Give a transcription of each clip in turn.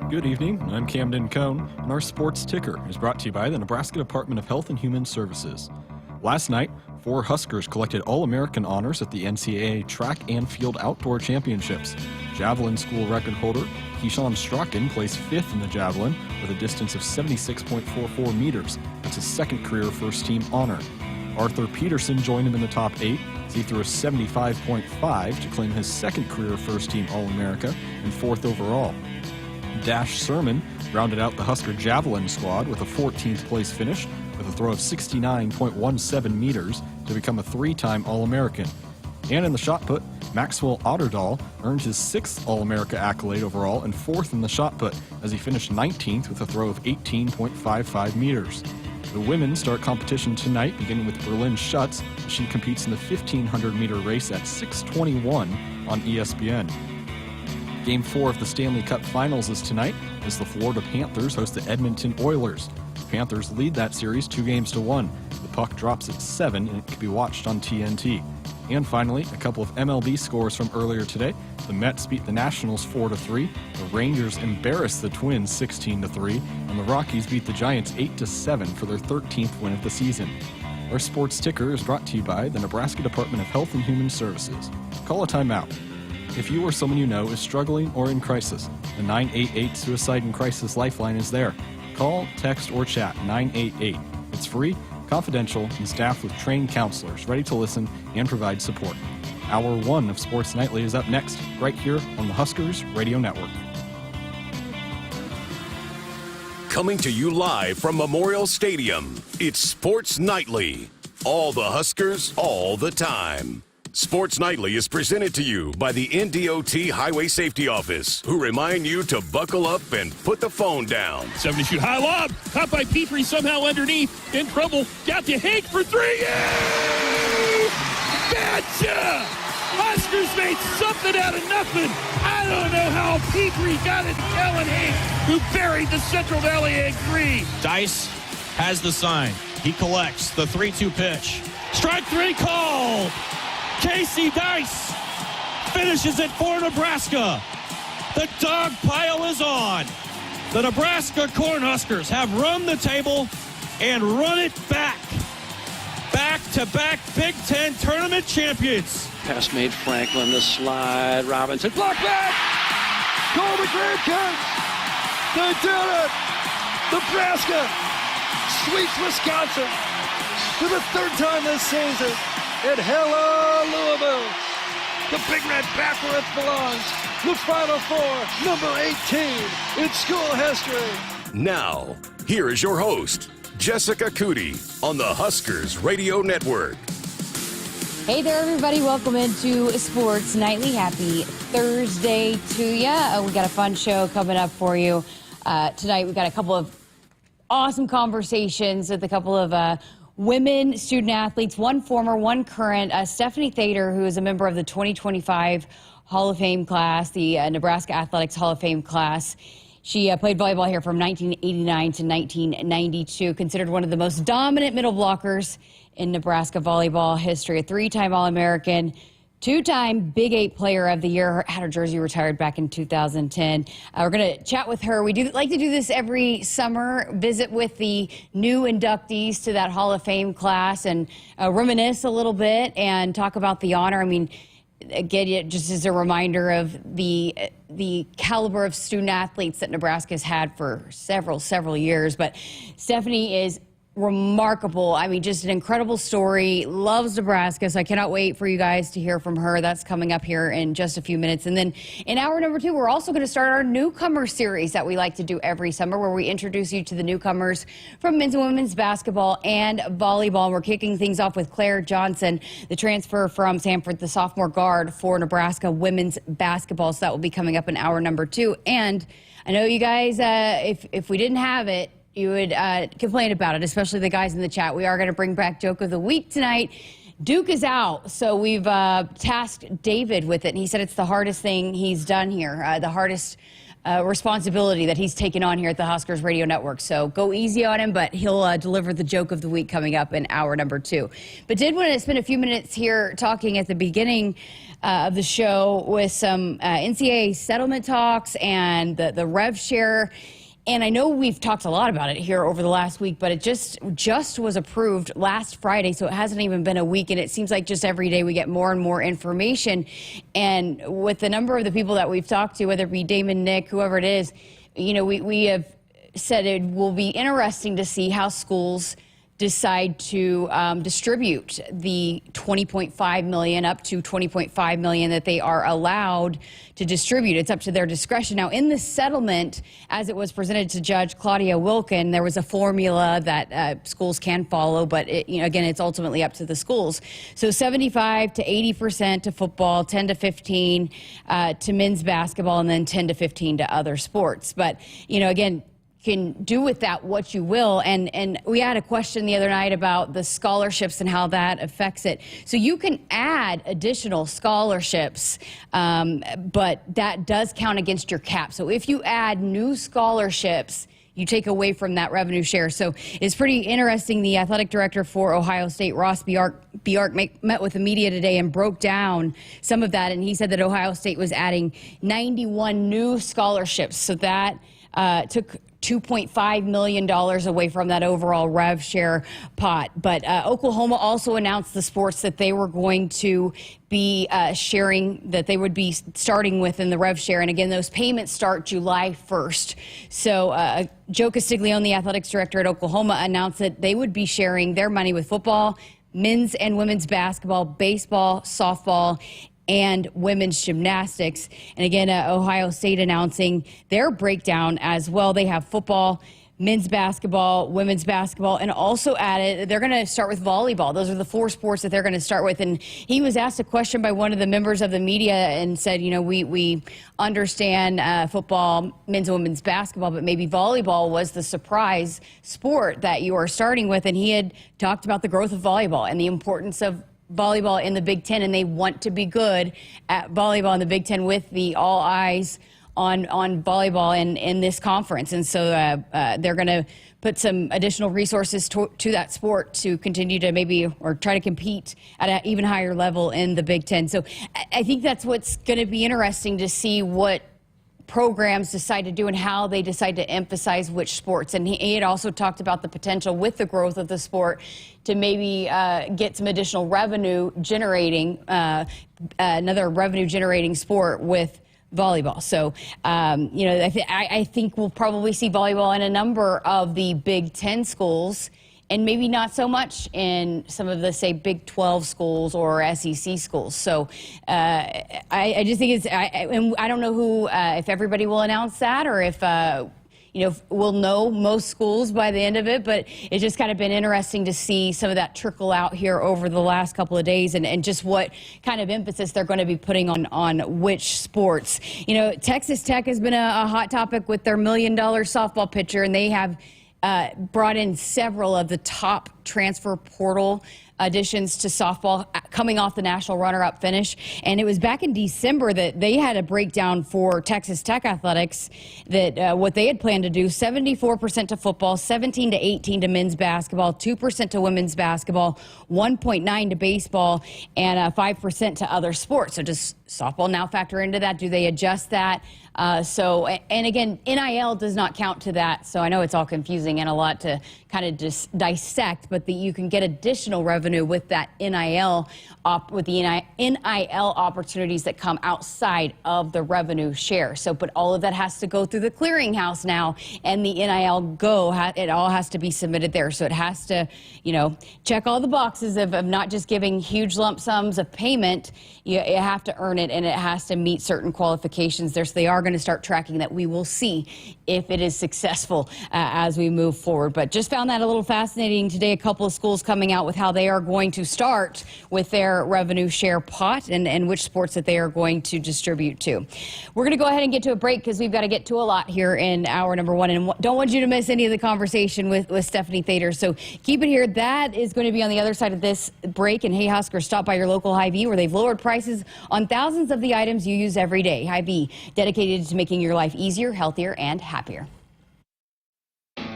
Good evening, I'm Camden Cohn, and our sports ticker is brought to you by the Nebraska Department of Health and Human Services. Last night, 4 Huskers collected All-American honors at the NCAA Track and Field Outdoor Championships. Javelin school record holder Keyshawn Strachan placed 5th in the javelin with a distance of 76.44 meters. That's his second career first-team honor. Arthur Peterson joined him in the top 8 as he threw a 75.5 to claim his second career first-team All-America and 4th overall. Dash Sermon rounded out the Husker Javelin squad with a 14th place finish with a throw of 69.17 meters to become a 3-time All-American. And in the shot put, Maxwell Otterdahl earned his 6th All-America accolade overall and 4th in the shot put as he finished 19th with a throw of 18.55 meters. The women start competition tonight, beginning with Berlin Schutz. She competes in the 1,500-meter race at 6:21 on ESPN. Game 4 of the Stanley Cup Finals is tonight as the Florida Panthers host the Edmonton Oilers. The Panthers lead that series 2-1. The puck drops at 7 and it can be watched on TNT. And finally, a couple of MLB scores from earlier today. The Mets beat the Nationals 4-3. The Rangers embarrassed the Twins 16-3. And the Rockies beat the Giants 8-7 for their 13th win of the season. Our sports ticker is brought to you by the Nebraska Department of Health and Human Services. Call a timeout. If you or someone you know is struggling or in crisis, the 988 Suicide and Crisis Lifeline is there. Call, text, or chat 988. It's free, confidential, and staffed with trained counselors ready to listen and provide support. Hour 1 of Sports Nightly is up next, right here on the Huskers Radio Network. Coming to you live from Memorial Stadium, it's Sports Nightly. All the Huskers, all the time. Sports Nightly is presented to you by the NDOT Highway Safety Office, who remind you to buckle up and put the phone down. 70 shoot high lob, caught by Petrie somehow underneath, in trouble, got to Hank for 3, yay! Gotcha! Huskers made something out of nothing. I don't know how Petrie got it to Kellen Hank, who buried the Central Valley Egg 3. Dice has the sign. He collects the 3-2 pitch. Strike 3 called. Casey Dice finishes it for Nebraska. The dog pile is on. The Nebraska Cornhuskers have run the table and run it back. Back-to-back Big Ten tournament champions. Pass made Franklin, the slide, Robinson, block back! Goal to Grandkids! They did it! Nebraska sweeps Wisconsin for the 3rd time this season. And hello, Louisville. The Big Red back where it belongs. The Final Four, number 18 in school history. Now, here is your host, Jessica Coody, on the Huskers Radio Network. Hey there, everybody. Welcome into Sports Nightly. Happy Thursday to you. We got a fun show coming up for you. Tonight, we've got a couple of awesome conversations with a couple of women student athletes, one former, one current. Stephanie Thader, who is a member of the 2025 Hall of Fame class, the Nebraska Athletics Hall of Fame class. She played volleyball here from 1989 to 1992, considered one of the most dominant middle blockers in Nebraska volleyball history, a 3-time All-American, 2-time Big 8 Player of the Year, had her jersey retired back in 2010. We're going to chat with her. We do like to do this every summer, visit with the new inductees to that Hall of Fame class and reminisce a little bit and talk about the honor. I mean, again, just as a reminder of the caliber of student athletes that Nebraska has had for several years. But Stephanie is remarkable. I mean, just an incredible story. Loves Nebraska, so I cannot wait for you guys to hear from her. That's coming up here in just a few minutes. And then in hour number 2, we're also going to start our newcomer series that we like to do every summer, where we introduce you to the newcomers from men's and women's basketball and volleyball. We're kicking things off with Claire Johnson, the transfer from Sanford, the sophomore guard for Nebraska women's basketball. So that will be coming up in hour number 2. And I know you guys, if we didn't have it, you would complain about it, especially the guys in the chat. We are going to bring back Joke of the Week tonight. Duke is out, so we've tasked David with it, and he said it's the hardest thing he's done here, the hardest responsibility that he's taken on here at the Huskers Radio Network. So go easy on him, but he'll deliver the joke of the week coming up in hour number 2. But did want to spend a few minutes here talking at the beginning of the show with some NCAA settlement talks and the rev share. And I know we've talked a lot about it here over the last week, but it just was approved last Friday, so it hasn't even been a week, and it seems like just every day we get more and more information. And with the number of the people that we've talked to, whether it be Damon, Nick, whoever it is, we have said it will be interesting to see how schools decide to distribute the $20.5 million up to $20.5 million that they are allowed to distribute. It's up to their discretion. Now, in the settlement, as it was presented to Judge Claudia Wilkin, there was a formula that schools can follow, but again, it's ultimately up to the schools. So 75 to 80% to football, 10 to 15 to men's basketball, and then 10 to 15 to other sports. But, again, can do with that what you will. And we had a question the other night about the scholarships and how that affects it. So you can add additional scholarships, but that does count against your cap. So if you add new scholarships, you take away from that revenue share. So it's pretty interesting. The athletic director for Ohio State, Ross Bjark, met with the media today and broke down some of that. And he said that Ohio State was adding 91 new scholarships. So that took $2.5 million away from that overall rev share pot. But Oklahoma also announced the sports that they were going to be sharing, that they would be starting with in the rev share. And again, those payments start July 1st. So Joe Castiglione, the athletics director at Oklahoma, announced that they would be sharing their money with football, men's and women's basketball, baseball, softball, and women's gymnastics. And again, Ohio State announcing their breakdown as well. They have football, men's basketball, women's basketball, and also added, they're going to start with volleyball. Those are the 4 sports that they're going to start with. And he was asked a question by one of the members of the media and said, we understand football, men's and women's basketball, but maybe volleyball was the surprise sport that you are starting with. And he had talked about the growth of volleyball and the importance of volleyball in the Big Ten, and they want to be good at volleyball in the Big Ten with the all eyes on volleyball in this conference. And so they're going to put some additional resources to that sport to continue to try to compete at an even higher level in the Big Ten. So I think that's what's going to be interesting to see what programs decide to do and how they decide to emphasize which sports. And he had also talked about the potential with the growth of the sport to maybe get some additional revenue generating, another revenue generating sport with volleyball. So, I think we'll probably see volleyball in a number of the Big Ten schools, and maybe not so much in some of the, say, Big 12 schools or SEC schools. So I just think and I don't know who, if everybody will announce that or if, we'll know most schools by the end of it, but it's just kind of been interesting to see some of that trickle out here over the last couple of days and just what kind of emphasis they're going to be putting on which sports. Texas Tech has been a hot topic with their $1 million softball pitcher, and they have brought in several of the top transfer portal additions to softball coming off the national runner-up finish. And it was back in December that they had a breakdown for Texas Tech athletics that what they had planned to do: 74% to football, 17 to 18 to men's basketball, 2% to women's basketball, 1.9 to baseball, and 5% to other sports. So does softball now factor into that? Do they adjust that? And again, NIL does not count to that. So I know it's all confusing and a lot to kind of just dissect, but you can get additional revenue with that NIL, with the NIL opportunities that come outside of the revenue share. So, but all of that has to go through the clearinghouse now, and the NIL it all has to be submitted there. So it has to, check all the boxes of not just giving huge lump sums of payment. You have to earn it, and it has to meet certain qualifications there. So they are going to start tracking that. We will see if it is successful as we move forward. But just found that a little fascinating today. A couple of schools coming out with how they are going to start with their revenue share pot and which sports that they are going to distribute to. We're going to go ahead and get to a break because we've got to get to a lot here in hour number 1, and don't want you to miss any of the conversation with Stephanie Thader. So keep it here. That is going to be on the other side of this break. And hey, Huskers, stop by your local Hy-Vee where they've lowered prices on thousands of the items you use every day. Hy-Vee, dedicated to making your life easier, healthier, and happier.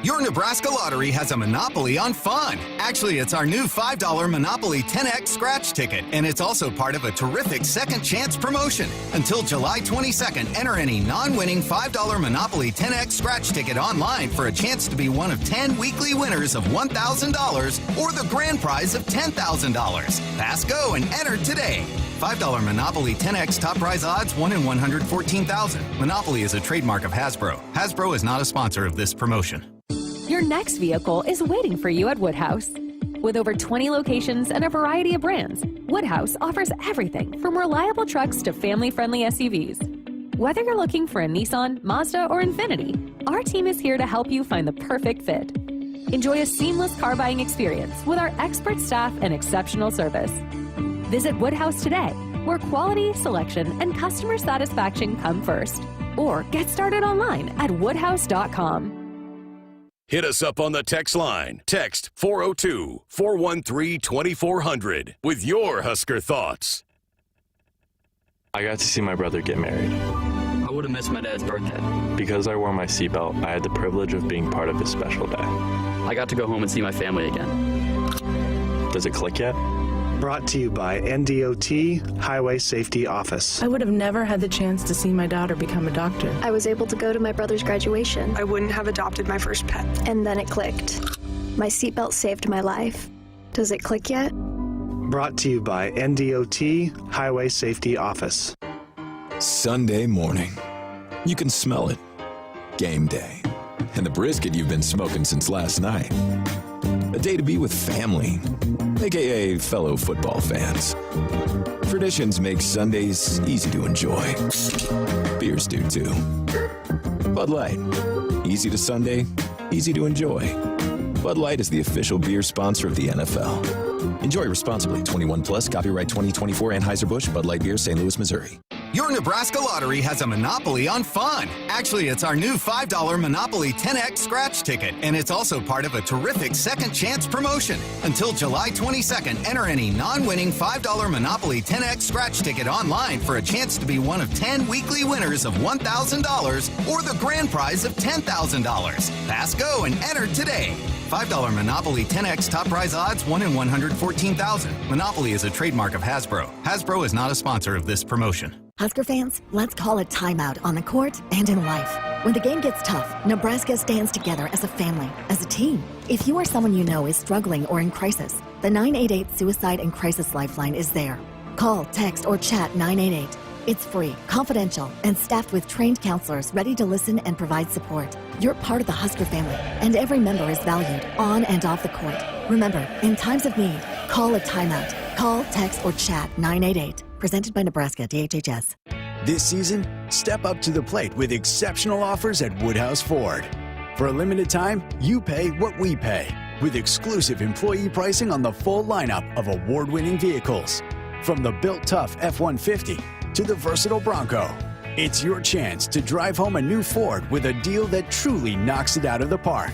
Your Nebraska Lottery has a monopoly on fun. Actually, it's our new $5 Monopoly 10X scratch ticket, and it's also part of a terrific second chance promotion. Until July 22nd, enter any non-winning $5 Monopoly 10X scratch ticket online for a chance to be one of 10 weekly winners of $1,000 or the grand prize of $10,000. Pass go and enter today. $5 Monopoly 10X top prize odds 1 in 114,000. Monopoly is a trademark of Hasbro. Hasbro is not a sponsor of this promotion. Your next vehicle is waiting for you at Woodhouse. With over 20 locations and a variety of brands, Woodhouse offers everything from reliable trucks to family-friendly SUVs. Whether you're looking for a Nissan, Mazda, or Infiniti, our team is here to help you find the perfect fit. Enjoy a seamless car buying experience with our expert staff and exceptional service. Visit Woodhouse today, where quality, selection, and customer satisfaction come first. Or get started online at woodhouse.com. Hit us up on the text line. Text 402-413-2400 with your Husker thoughts. I got to see my brother get married. I would have missed my dad's birthday. Because I wore my seatbelt, I had the privilege of being part of his special day. I got to go home and see my family again. Does it click yet? Brought to you by NDOT Highway Safety Office. I would have never had the chance to see my daughter become a doctor. I was able to go to my brother's graduation. I wouldn't have adopted my first pet. And then it clicked. My seatbelt saved my life. Does it click yet? Brought to you by NDOT Highway Safety Office. Sunday morning. You can smell it. Game day. And the brisket you've been smoking since last night. A day to be with family, aka fellow football fans. Traditions make Sundays easy to enjoy. Beers do too. Bud Light. Easy to Sunday, easy to enjoy. Bud Light is the official beer sponsor of the NFL. Enjoy responsibly. 21 plus. Copyright 2024 Anheuser-Busch Bud Light Beer, St. Louis, Missouri. Your Nebraska Lottery has a monopoly on fun. Actually, it's our new $5 Monopoly 10X scratch ticket, and it's also part of a terrific second chance promotion. Until July 22nd, enter any non-winning $5 Monopoly 10X scratch ticket online for a chance to be one of 10 weekly winners of $1,000 or the grand prize of $10,000. Pass go and enter today. $5 Monopoly 10X top prize odds 1 in 114,000. Monopoly is a trademark of Hasbro. Hasbro is not a sponsor of this promotion. Husker fans, let's call a timeout on the court and in life. When the game gets tough, Nebraska stands together as a family, as a team. If you or someone you know is struggling or in crisis, the 988 Suicide and Crisis Lifeline is there. Call, text, or chat 988. It's free, confidential, and staffed with trained counselors ready to listen and provide support. You're part of the Husker family, and every member is valued on and off the court. Remember, in times of need, call a timeout. Call, text, or chat 988. Presented by Nebraska DHHS. This season, step up to the plate with exceptional offers at Woodhouse Ford. For a limited time, you pay what we pay, with exclusive employee pricing on the full lineup of award-winning vehicles. From the built tough F-150 to the versatile Bronco, it's your chance to drive home a new Ford with a deal that truly knocks it out of the park.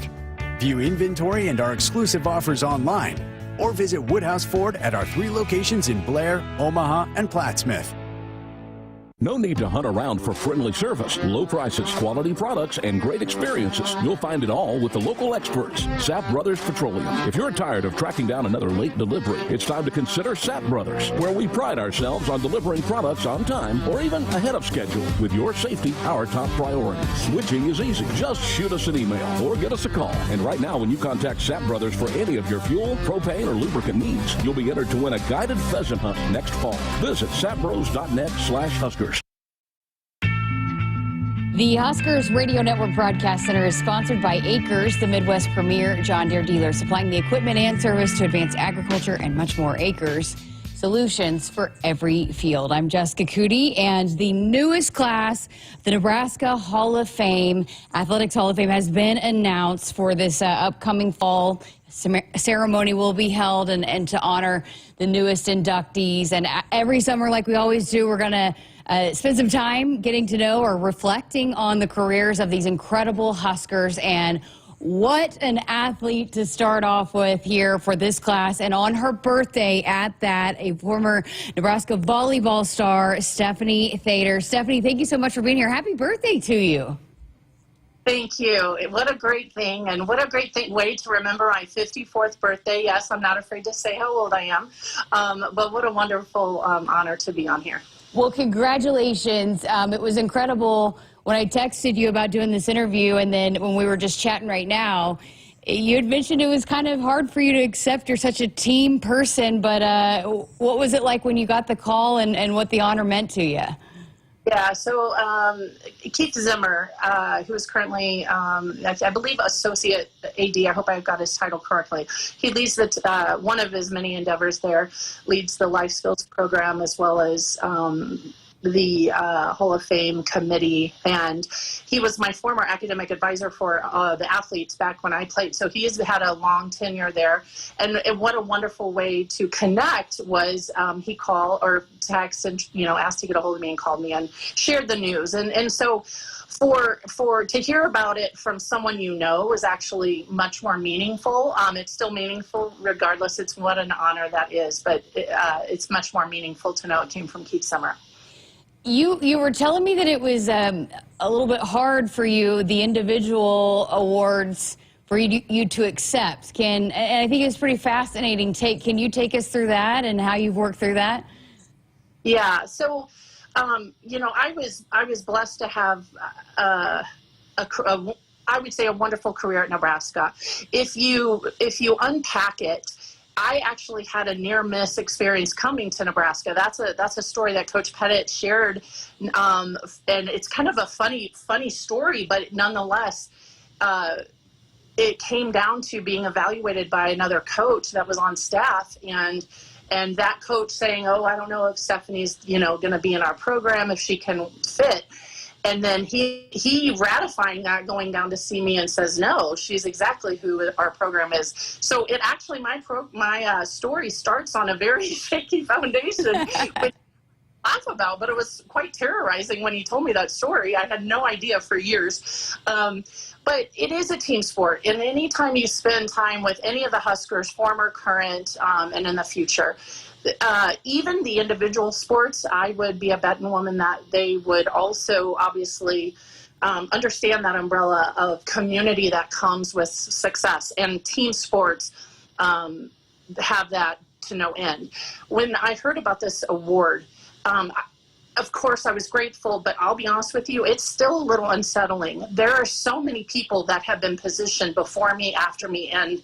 View inventory and our exclusive offers online, or visit Woodhouse Ford at our 3 locations in Blair, Omaha, and Plattsmouth. No need to hunt around for friendly service, low prices, quality products, and great experiences. You'll find it all with the local experts, Sapp Brothers Petroleum. If you're tired of tracking down another late delivery, it's time to consider Sapp Brothers, where we pride ourselves on delivering products on time or even ahead of schedule, with your safety our top priority. Switching is easy. Just shoot us an email or get us a call. And right now, when you contact Sapp Brothers for any of your fuel, propane, or lubricant needs, you'll be entered to win a guided pheasant hunt next fall. Visit sappbros.net/Huskers. The Huskers Radio Network Broadcast Center is sponsored by Akrs, the Midwest premier John Deere dealer, supplying the equipment and service to advance agriculture and much more. Akrs, solutions for every field. I'm Jessica Coody, and the newest class, the Nebraska Hall of Fame, Athletics Hall of Fame, has been announced for this upcoming fall. Ceremony will be held and to honor the newest inductees. And every summer, like we always do, we're going to spend some time getting to know or reflecting on the careers of these incredible Huskers. And what an athlete to start off with here for this class. And on her birthday at that, a former Nebraska volleyball star, Stephanie Thader. Stephanie, thank you so much for being here. Happy birthday to you. Thank you. What a great thing, and what a great way to remember my 54th birthday. Yes, I'm not afraid to say how old I am, but what a wonderful honor to be on here. Well, congratulations. It was incredible when I texted you about doing this interview, and then when we were just chatting right now, you had mentioned it was kind of hard for you to accept. You're such a team person, but what was it like when you got the call and what the honor meant to you? Yeah, so Keith Zimmer, who is currently, I believe, Associate AD, I hope I got his title correctly. He leads one of his many endeavors there, leads the life skills program as well as the Hall of Fame committee, and he was my former academic advisor for the athletes back when I played, so he has had a long tenure there. And what a wonderful way to connect was he called or texted and asked to get a hold of me and called me and shared the news. And so to hear about it from someone is actually much more meaningful. It's still meaningful regardless. It's what an honor that is, but it's much more meaningful to know it came from Keith Zimmer. You were telling me that it was a little bit hard for you, the individual awards, for you to accept. And I think it's pretty fascinating. Can you take us through that and how you've worked through that? Yeah. So, I was blessed to have I would say a wonderful career at Nebraska. If you unpack it, I actually had a near-miss experience coming to Nebraska. That's a story that Coach Pettit shared, and it's kind of a funny story, but nonetheless, it came down to being evaluated by another coach that was on staff, and that coach saying, "Oh, I don't know if Stephanie's going to be in our program, if she can fit." And then he ratifying that, going down to see me and says, "No, she's exactly who our program is." So it actually, my story starts on a very shaky foundation, which I laugh about, but it was quite terrorizing when he told me that story. I had no idea for years. But it is a team sport, and anytime you spend time with any of the Huskers, former, current, and in the future, even the individual sports, I would be a betting woman that they would also obviously understand that umbrella of community that comes with success, and team sports have that to no end. When I heard about this award, of course I was grateful, but I'll be honest with you, it's still a little unsettling. There are so many people that have been positioned before me, after me, and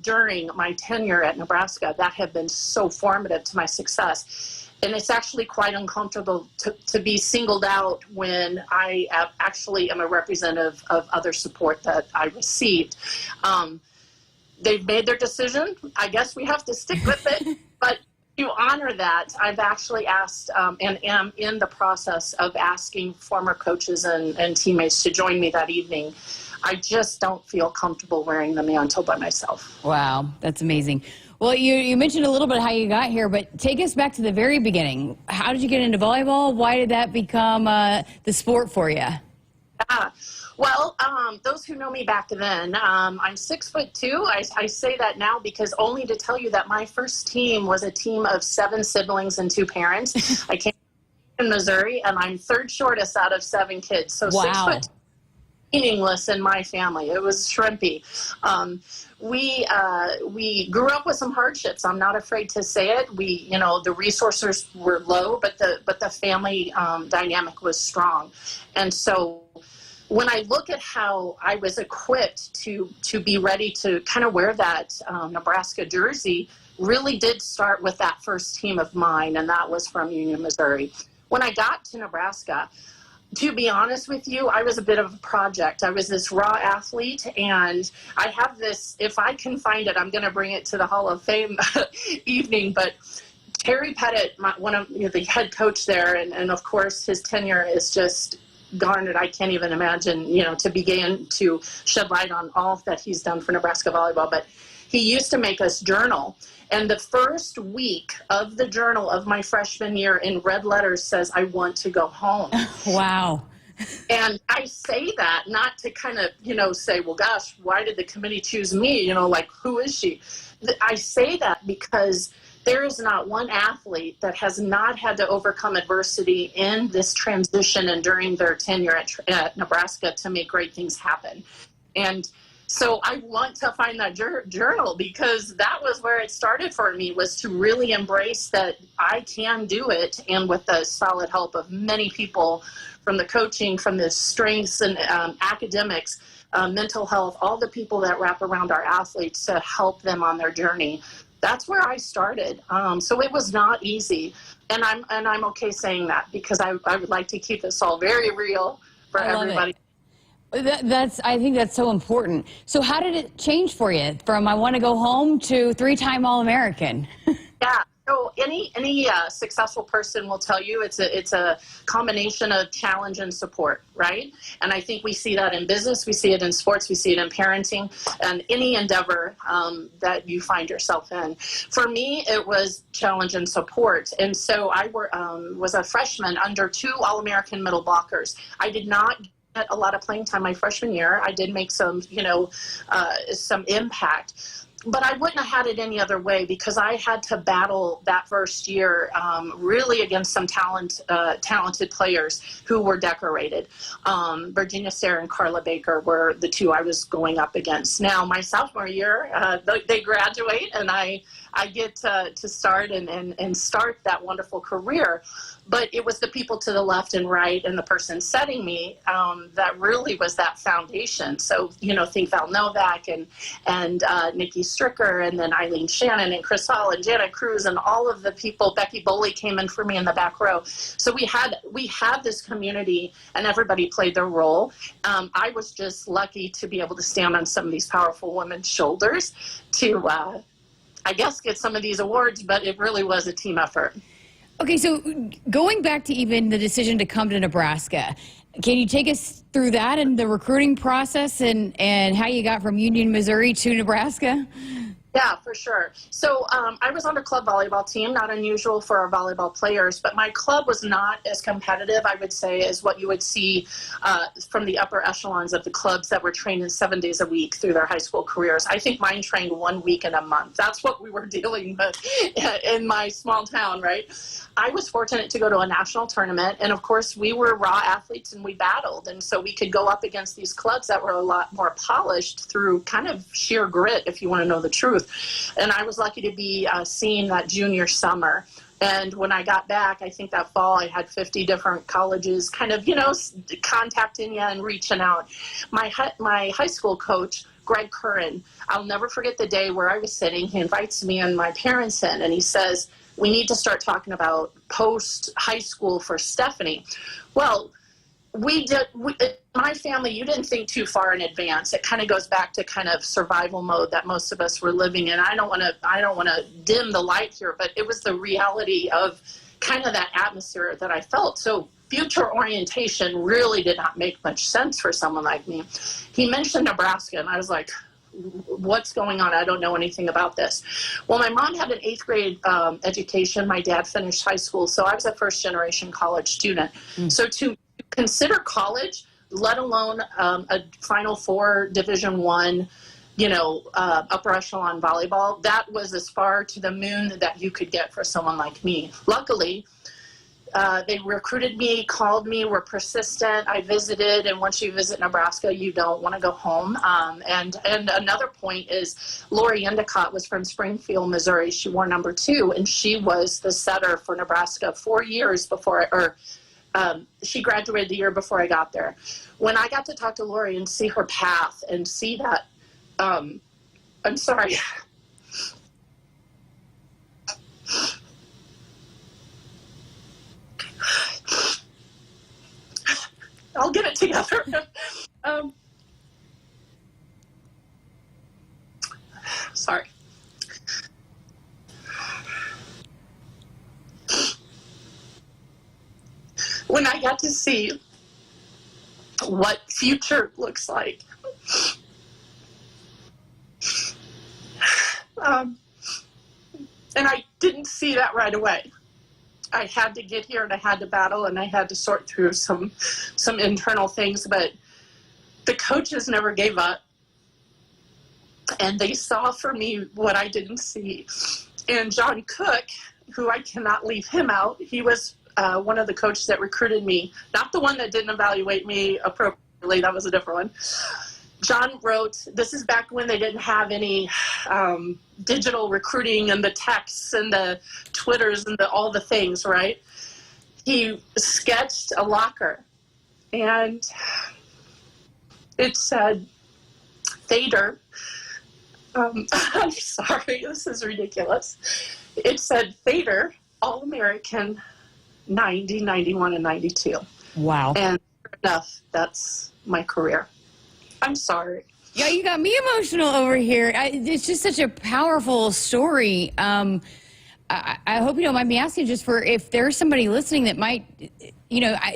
during my tenure at Nebraska that have been so formative to my success. And it's actually quite uncomfortable to be singled out when I actually am a representative of other support that I received. They've made their decision. I guess we have to stick with it. But to honor that, I've actually asked and am in the process of asking former coaches and teammates to join me that evening. I just don't feel comfortable wearing the mantle by myself. Wow, that's amazing. Well, you mentioned a little bit how you got here, but take us back to the very beginning. How did you get into volleyball? Why did that become the sport for you? Well, those who know me back then, I'm 6'2". I say that now because only to tell you that my first team was a team of 7 siblings and 2 parents. I came in Missouri, and I'm third shortest out of 7 kids. So wow. 6'2", meaningless in my family. It was shrimpy. We grew up with some hardships. I'm not afraid to say it. The resources were low, but the family dynamic was strong. And so when I look at how I was equipped to be ready to kind of wear that Nebraska jersey, really did start with that first team of mine, and that was from Union, Missouri. When I got to Nebraska, to be honest with you, I was a bit of a project. I was this raw athlete, and I have this, if I can find it, I'm going to bring it to the Hall of Fame evening, but Terry Pettit, the head coach there, and of course his tenure is just garnered. I can't even imagine, to begin to shed light on all that he's done for Nebraska volleyball. But he used to make us journal. And the first week of the journal of my freshman year in red letters says, "I want to go home." Wow. And I say that not to kind of, say, well, gosh, why did the committee choose me? Who is she? I say that because there is not one athlete that has not had to overcome adversity in this transition and during their tenure at Nebraska to make great things happen. And so I want to find that journal, because that was where it started for me, was to really embrace that I can do it, and with the solid help of many people, from the coaching, from the strengths and academics, mental health, all the people that wrap around our athletes to help them on their journey. That's where I started. So it was not easy, and I'm okay saying that, because I would like to keep this all very real for everybody. I think that's so important. So how did it change for you from "I want to go home" to 3-time All-American? Yeah. So any successful person will tell you it's a combination of challenge and support, right? And I think we see that in business, we see it in sports, we see it in parenting, and any endeavor that you find yourself in. For me, it was challenge and support. And so I was a freshman under 2 All-American middle blockers. I did not get a lot of playing time my freshman year. I did make some impact. But I wouldn't have had it any other way, because I had to battle that first year really against some talented players who were decorated. Virginia Sayre and Carla Baker were the 2 I was going up against. Now, my sophomore year, they graduate, and I get to start and start that wonderful career. But it was the people to the left and right and the person setting me that really was that foundation. So, think Val Novak and Nikki Stricker, and then Eileen Shannon and Chris Hall and Janet Cruz and all of the people. Becky Boley came in for me in the back row. So we had this community, and everybody played their role. I was just lucky to be able to stand on some of these powerful women's shoulders to, I guess, get some of these awards, but it really was a team effort. Okay, so going back to even the decision to come to Nebraska, can you take us through that and the recruiting process and how you got from Union, Missouri to Nebraska? Yeah, for sure. So I was on a club volleyball team, not unusual for our volleyball players, but my club was not as competitive, I would say, as what you would see from the upper echelons of the clubs that were training 7 days a week through their high school careers. I think mine trained 1 week in a month. That's what we were dealing with in my small town, right? I was fortunate to go to a national tournament, and of course we were raw athletes and we battled, and so we could go up against these clubs that were a lot more polished through kind of sheer grit, if you want to know the truth. And I was lucky to be seen that junior summer. And when I got back, I think that fall, I had 50 different colleges kind of, contacting you and reaching out. My high school coach, Greg Curran, I'll never forget the day where I was sitting. He invites me and my parents in, and he says, "We need to start talking about post-high school for Stephanie." Well, my family, you didn't think too far in advance. It kind of goes back to kind of survival mode that most of us were living in. I don't want to dim the light here, but it was the reality of kind of that atmosphere that I felt. So future orientation really did not make much sense for someone like me. He mentioned Nebraska, and I was like, what's going on? I don't know anything about this. Well, my mom had an 8th grade education. My dad finished high school, so I was a first-generation college student. So to consider college, let alone a Final Four Division I, upper echelon volleyball, that was as far to the moon that you could get for someone like me. Luckily, they recruited me, called me, were persistent. I visited, and once you visit Nebraska, you don't want to go home. And another point is Lori Endicott was from Springfield, Missouri. She wore number 2, and she was the setter for Nebraska 4 years before, she graduated the year before I got there. When I got to talk to Lori and see her path and see that, I'm sorry. I'll get it together. Sorry. when I got to see what future looks like. And I didn't see that right away. I had to get here and I had to battle and I had to sort through some internal things, but the coaches never gave up. And they saw for me what I didn't see. And John Cook, who I cannot leave him out, he was one of the coaches that recruited me, not the one that didn't evaluate me appropriately, that was a different one. John wrote, this is back when they didn't have any digital recruiting and the texts and the Twitters and all the things, right? He sketched a locker and it said, Thader, I'm sorry, this is ridiculous. It said Thader, All-American, 90, 91, and 92. Wow. And sure enough, that's my career. I'm sorry. Yeah, you got me emotional over here. It's just such a powerful story. I hope you don't mind me asking, just for if there's somebody listening that might,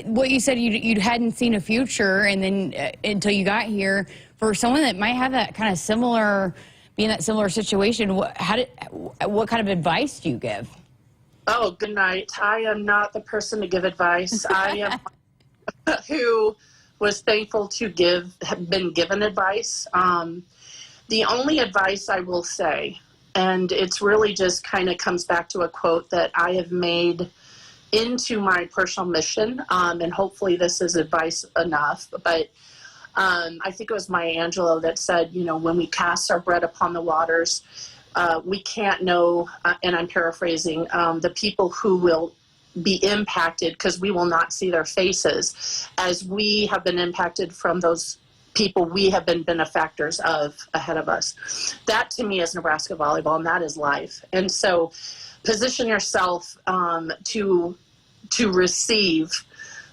what you said, you hadn't seen a future, and then until you got here, for someone that might have that kind of similar, be in that similar situation, what kind of advice do you give? Oh, good night. I am not the person to give advice. I am who was thankful to have been given advice. The only advice I will say, and it's really just kind of comes back to a quote that I have made into my personal mission, and hopefully this is advice enough, but I think it was Maya Angelou that said, when we cast our bread upon the waters, we can't know, and I'm paraphrasing, the people who will be impacted, because we will not see their faces, as we have been impacted from those people we have been benefactors of ahead of us. That to me is Nebraska volleyball, and that is life. And so position yourself to receive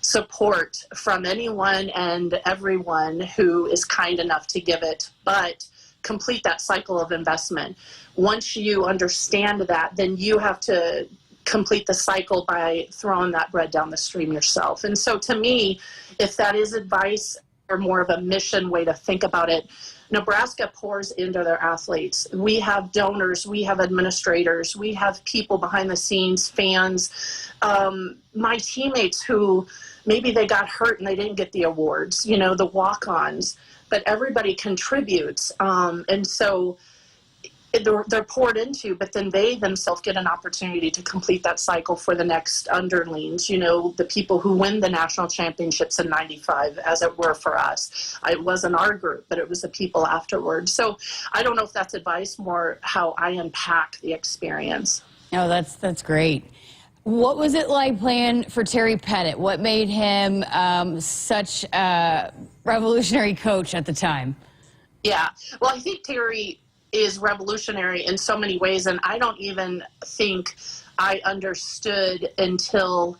support from anyone and everyone who is kind enough to give it, but complete that cycle of investment. Once you understand that, then you have to complete the cycle by throwing that bread down the stream yourself. And so to me, if that is advice or more of a mission way to think about it, Nebraska pours into their athletes. We have donors, we have administrators, we have people behind the scenes, fans, my teammates who maybe they got hurt and they didn't get the awards, the walk-ons, but everybody contributes. And so they're poured into, but then they themselves get an opportunity to complete that cycle for the next underlings, the people who win the national championships in 95, as it were for us. It wasn't our group, but it was the people afterwards. So I don't know if that's advice, more how I unpack the experience. Oh, that's great. What was it like playing for Terry Pettit? What made him such a revolutionary coach at the time? Yeah, well, I think Terry is revolutionary in so many ways, and I don't even think I understood until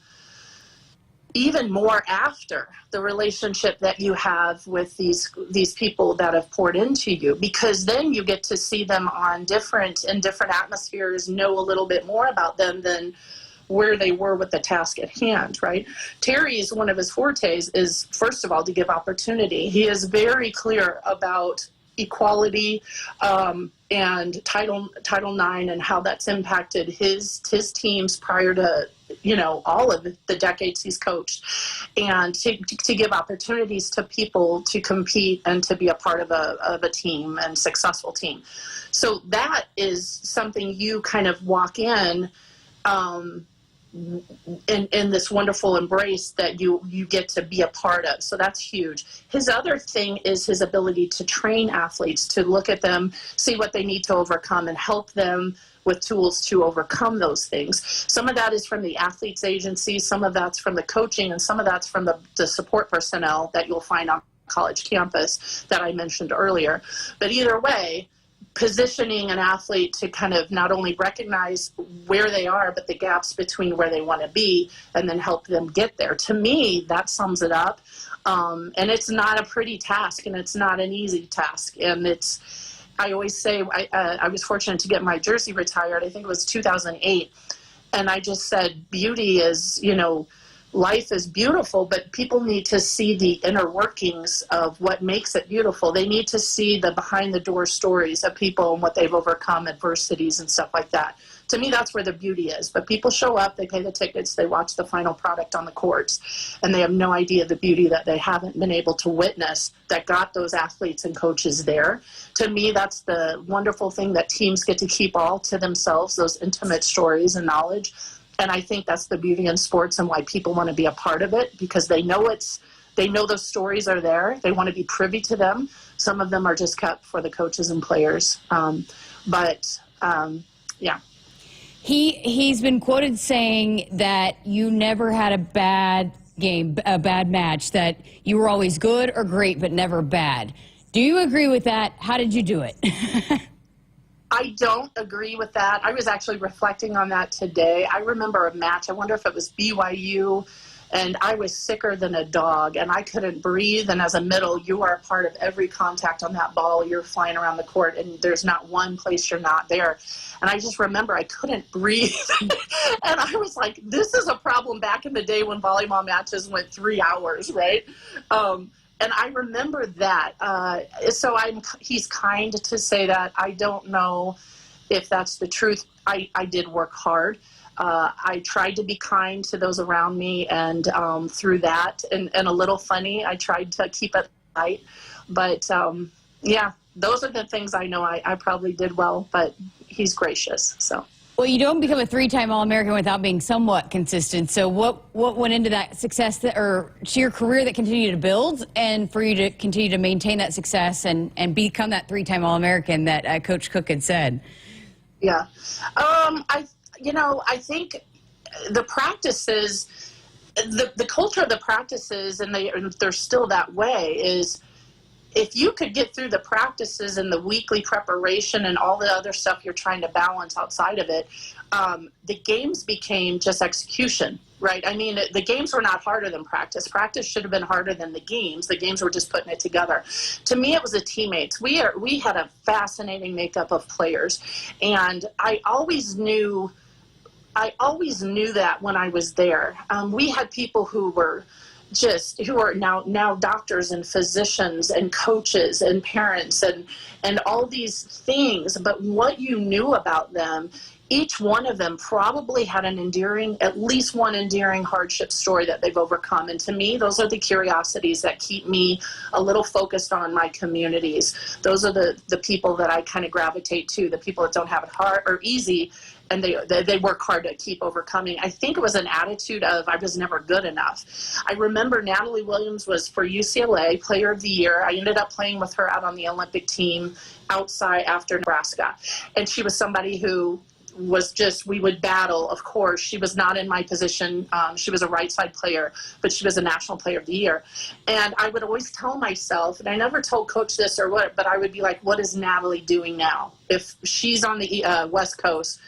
even more after the relationship that you have with these people that have poured into you, because then you get to see them in different atmospheres, know a little bit more about them than where they were with the task at hand, right? Terry's, one of his fortes is, first of all, to give opportunity. He is very clear about equality and Title IX and how that's impacted his teams prior to all of the decades he's coached, and to give opportunities to people to compete and to be a part of a team and successful team. So that is something you kind of walk in this wonderful embrace that you get to be a part of. So that's huge. His other thing is his ability to train athletes, to look at them, see what they need to overcome, and help them with tools to overcome those things. Some of that is from the athletes agency, some of that's from the coaching, and some of that's from the support personnel that you'll find on college campus that I mentioned earlier. But either way, positioning an athlete to kind of not only recognize where they are, but the gaps between where they want to be, and then help them get there. To me, that sums it up. And it's not a pretty task, and it's not an easy task. And I always say, I was fortunate to get my jersey retired. I think it was 2008. And I just said, beauty is, life is beautiful, but people need to see the inner workings of what makes it beautiful. They need to see the behind the door stories of people and what they've overcome, adversities and stuff like that. To me, that's where the beauty is. But people show up, they pay the tickets, they watch the final product on the courts, and they have no idea the beauty that they haven't been able to witness that got those athletes and coaches there. To me, that's the wonderful thing, that teams get to keep all to themselves, those intimate stories and knowledge. And I think that's the beauty in sports and why people want to be a part of it, because they know those stories are there. They want to be privy to them. Some of them are just kept for the coaches and players. Yeah. He's been quoted saying that you never had a bad game, a bad match, that you were always good or great, but never bad. Do you agree with that? How did you do it? I don't agree with that. I was actually reflecting on that today. I remember a match, I wonder if it was BYU, and I was sicker than a dog, and I couldn't breathe. And as a middle, you are a part of every contact on that ball. You're flying around the court, and there's not one place you're not there. And I just remember I couldn't breathe. And I was like, this is a problem back in the day when volleyball matches went 3 hours, right? And I remember that. So he's kind to say that. I don't know if that's the truth. I did work hard. I tried to be kind to those around me, and through that, and a little funny, I tried to keep it light. But yeah, those are the things I know I probably did well, but he's gracious. So. Well, you don't become a 3-time All-American without being somewhat consistent. So what went into that success or to your career that continued to build, and for you to continue to maintain that success and become that 3-time All-American that Coach Cook had said? Yeah. I think the practices, the culture of the practices, and they're still that way, is if you could get through the practices and the weekly preparation and all the other stuff you're trying to balance outside of it, the games became just execution, right? I mean, the games were not harder than practice. Practice should have been harder than the games. The games were just putting it together. To me, it was the teammates. We had a fascinating makeup of players, and I always knew that when I was there. We had people who are now doctors and physicians and coaches and parents and all these things. But what you knew about them, each one of them probably had at least one endearing hardship story that they've overcome. And to me, those are the curiosities that keep me a little focused on my communities. Those are the people that I kind of gravitate to, the people that don't have it hard or easy, and they work hard to keep overcoming. I think it was an attitude of I was never good enough. I remember Natalie Williams was for UCLA Player of the Year. I ended up playing with her out on the Olympic team outside after Nebraska. And she was somebody who was we would battle, of course. She was not in my position. She was a right side player, but she was a National Player of the Year. And I would always tell myself, and I never told Coach this or what, but I would be like, what is Natalie doing now? If she's on the West Coast,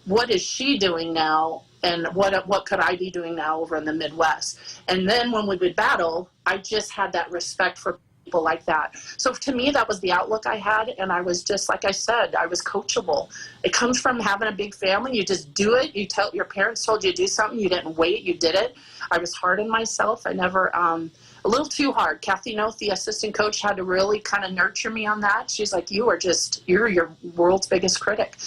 what is she doing now, and what could I be doing now over in the Midwest? And then when we would battle, I just had that respect for people like that. So to me, that was the outlook I had, and I was just, like I said, I was coachable. It comes from having a big family. You just do it. Your parents told you to do something. You didn't wait. You did it. I was hard on myself. I never, a little too hard. Kathy Noth, the assistant coach, had to really kind of nurture me on that. She's like, you're your world's biggest critic.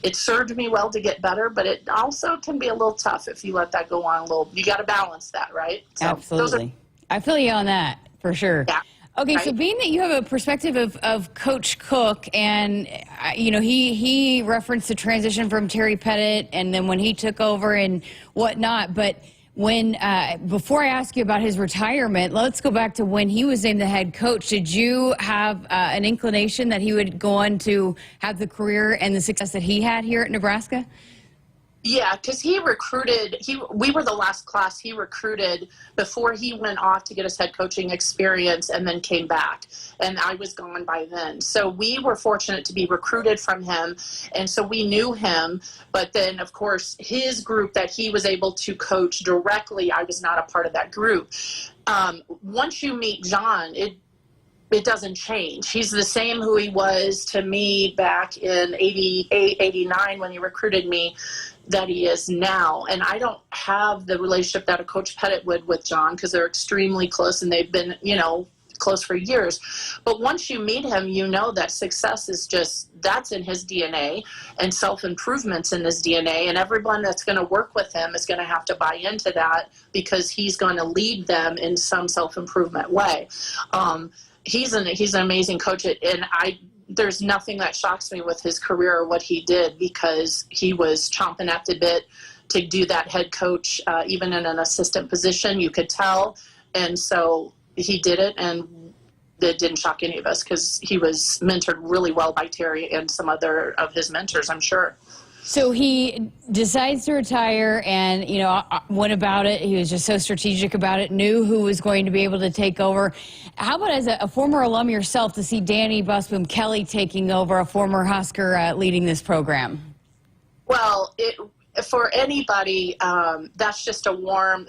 It served me well to get better, but it also can be a little tough if you let that go on a little. You got to balance that, right? So absolutely. I feel you on that, for sure. Yeah. Okay, right. So being that you have a perspective of Coach Cook, and he referenced the transition from Terry Pettit, and then when he took over and whatnot, but before I ask you about his retirement, let's go back to when he was named the head coach. Did you have an inclination that he would go on to have the career and the success that he had here at Nebraska? Yeah, because he recruited, we were the last class he recruited before he went off to get his head coaching experience and then came back. And I was gone by then. So we were fortunate to be recruited from him. And so we knew him. But then, of course, his group that he was able to coach directly, I was not a part of that group. Once you meet John, it doesn't change. He's the same who he was to me back in 88, 89 when he recruited me that he is now. And I don't have the relationship that a Coach Pettit would with John, because they're extremely close and they've been, close for years. But once you meet him, you know that success is that's in his DNA, and self-improvement's in his DNA, and everyone that's going to work with him is going to have to buy into that, because he's going to lead them in some self-improvement way. He's an amazing coach, and there's nothing that shocks me with his career or what he did, because he was chomping at the bit to do that head coach, even in an assistant position, you could tell. And so he did it, and it didn't shock any of us, because he was mentored really well by Terry and some other of his mentors, I'm sure. So he decides to retire and, went about it. He was just so strategic about it, knew who was going to be able to take over. How about as a former alum yourself to see Danny Busboom Kelly taking over, a former Husker leading this program? Well, for anybody, that's a warm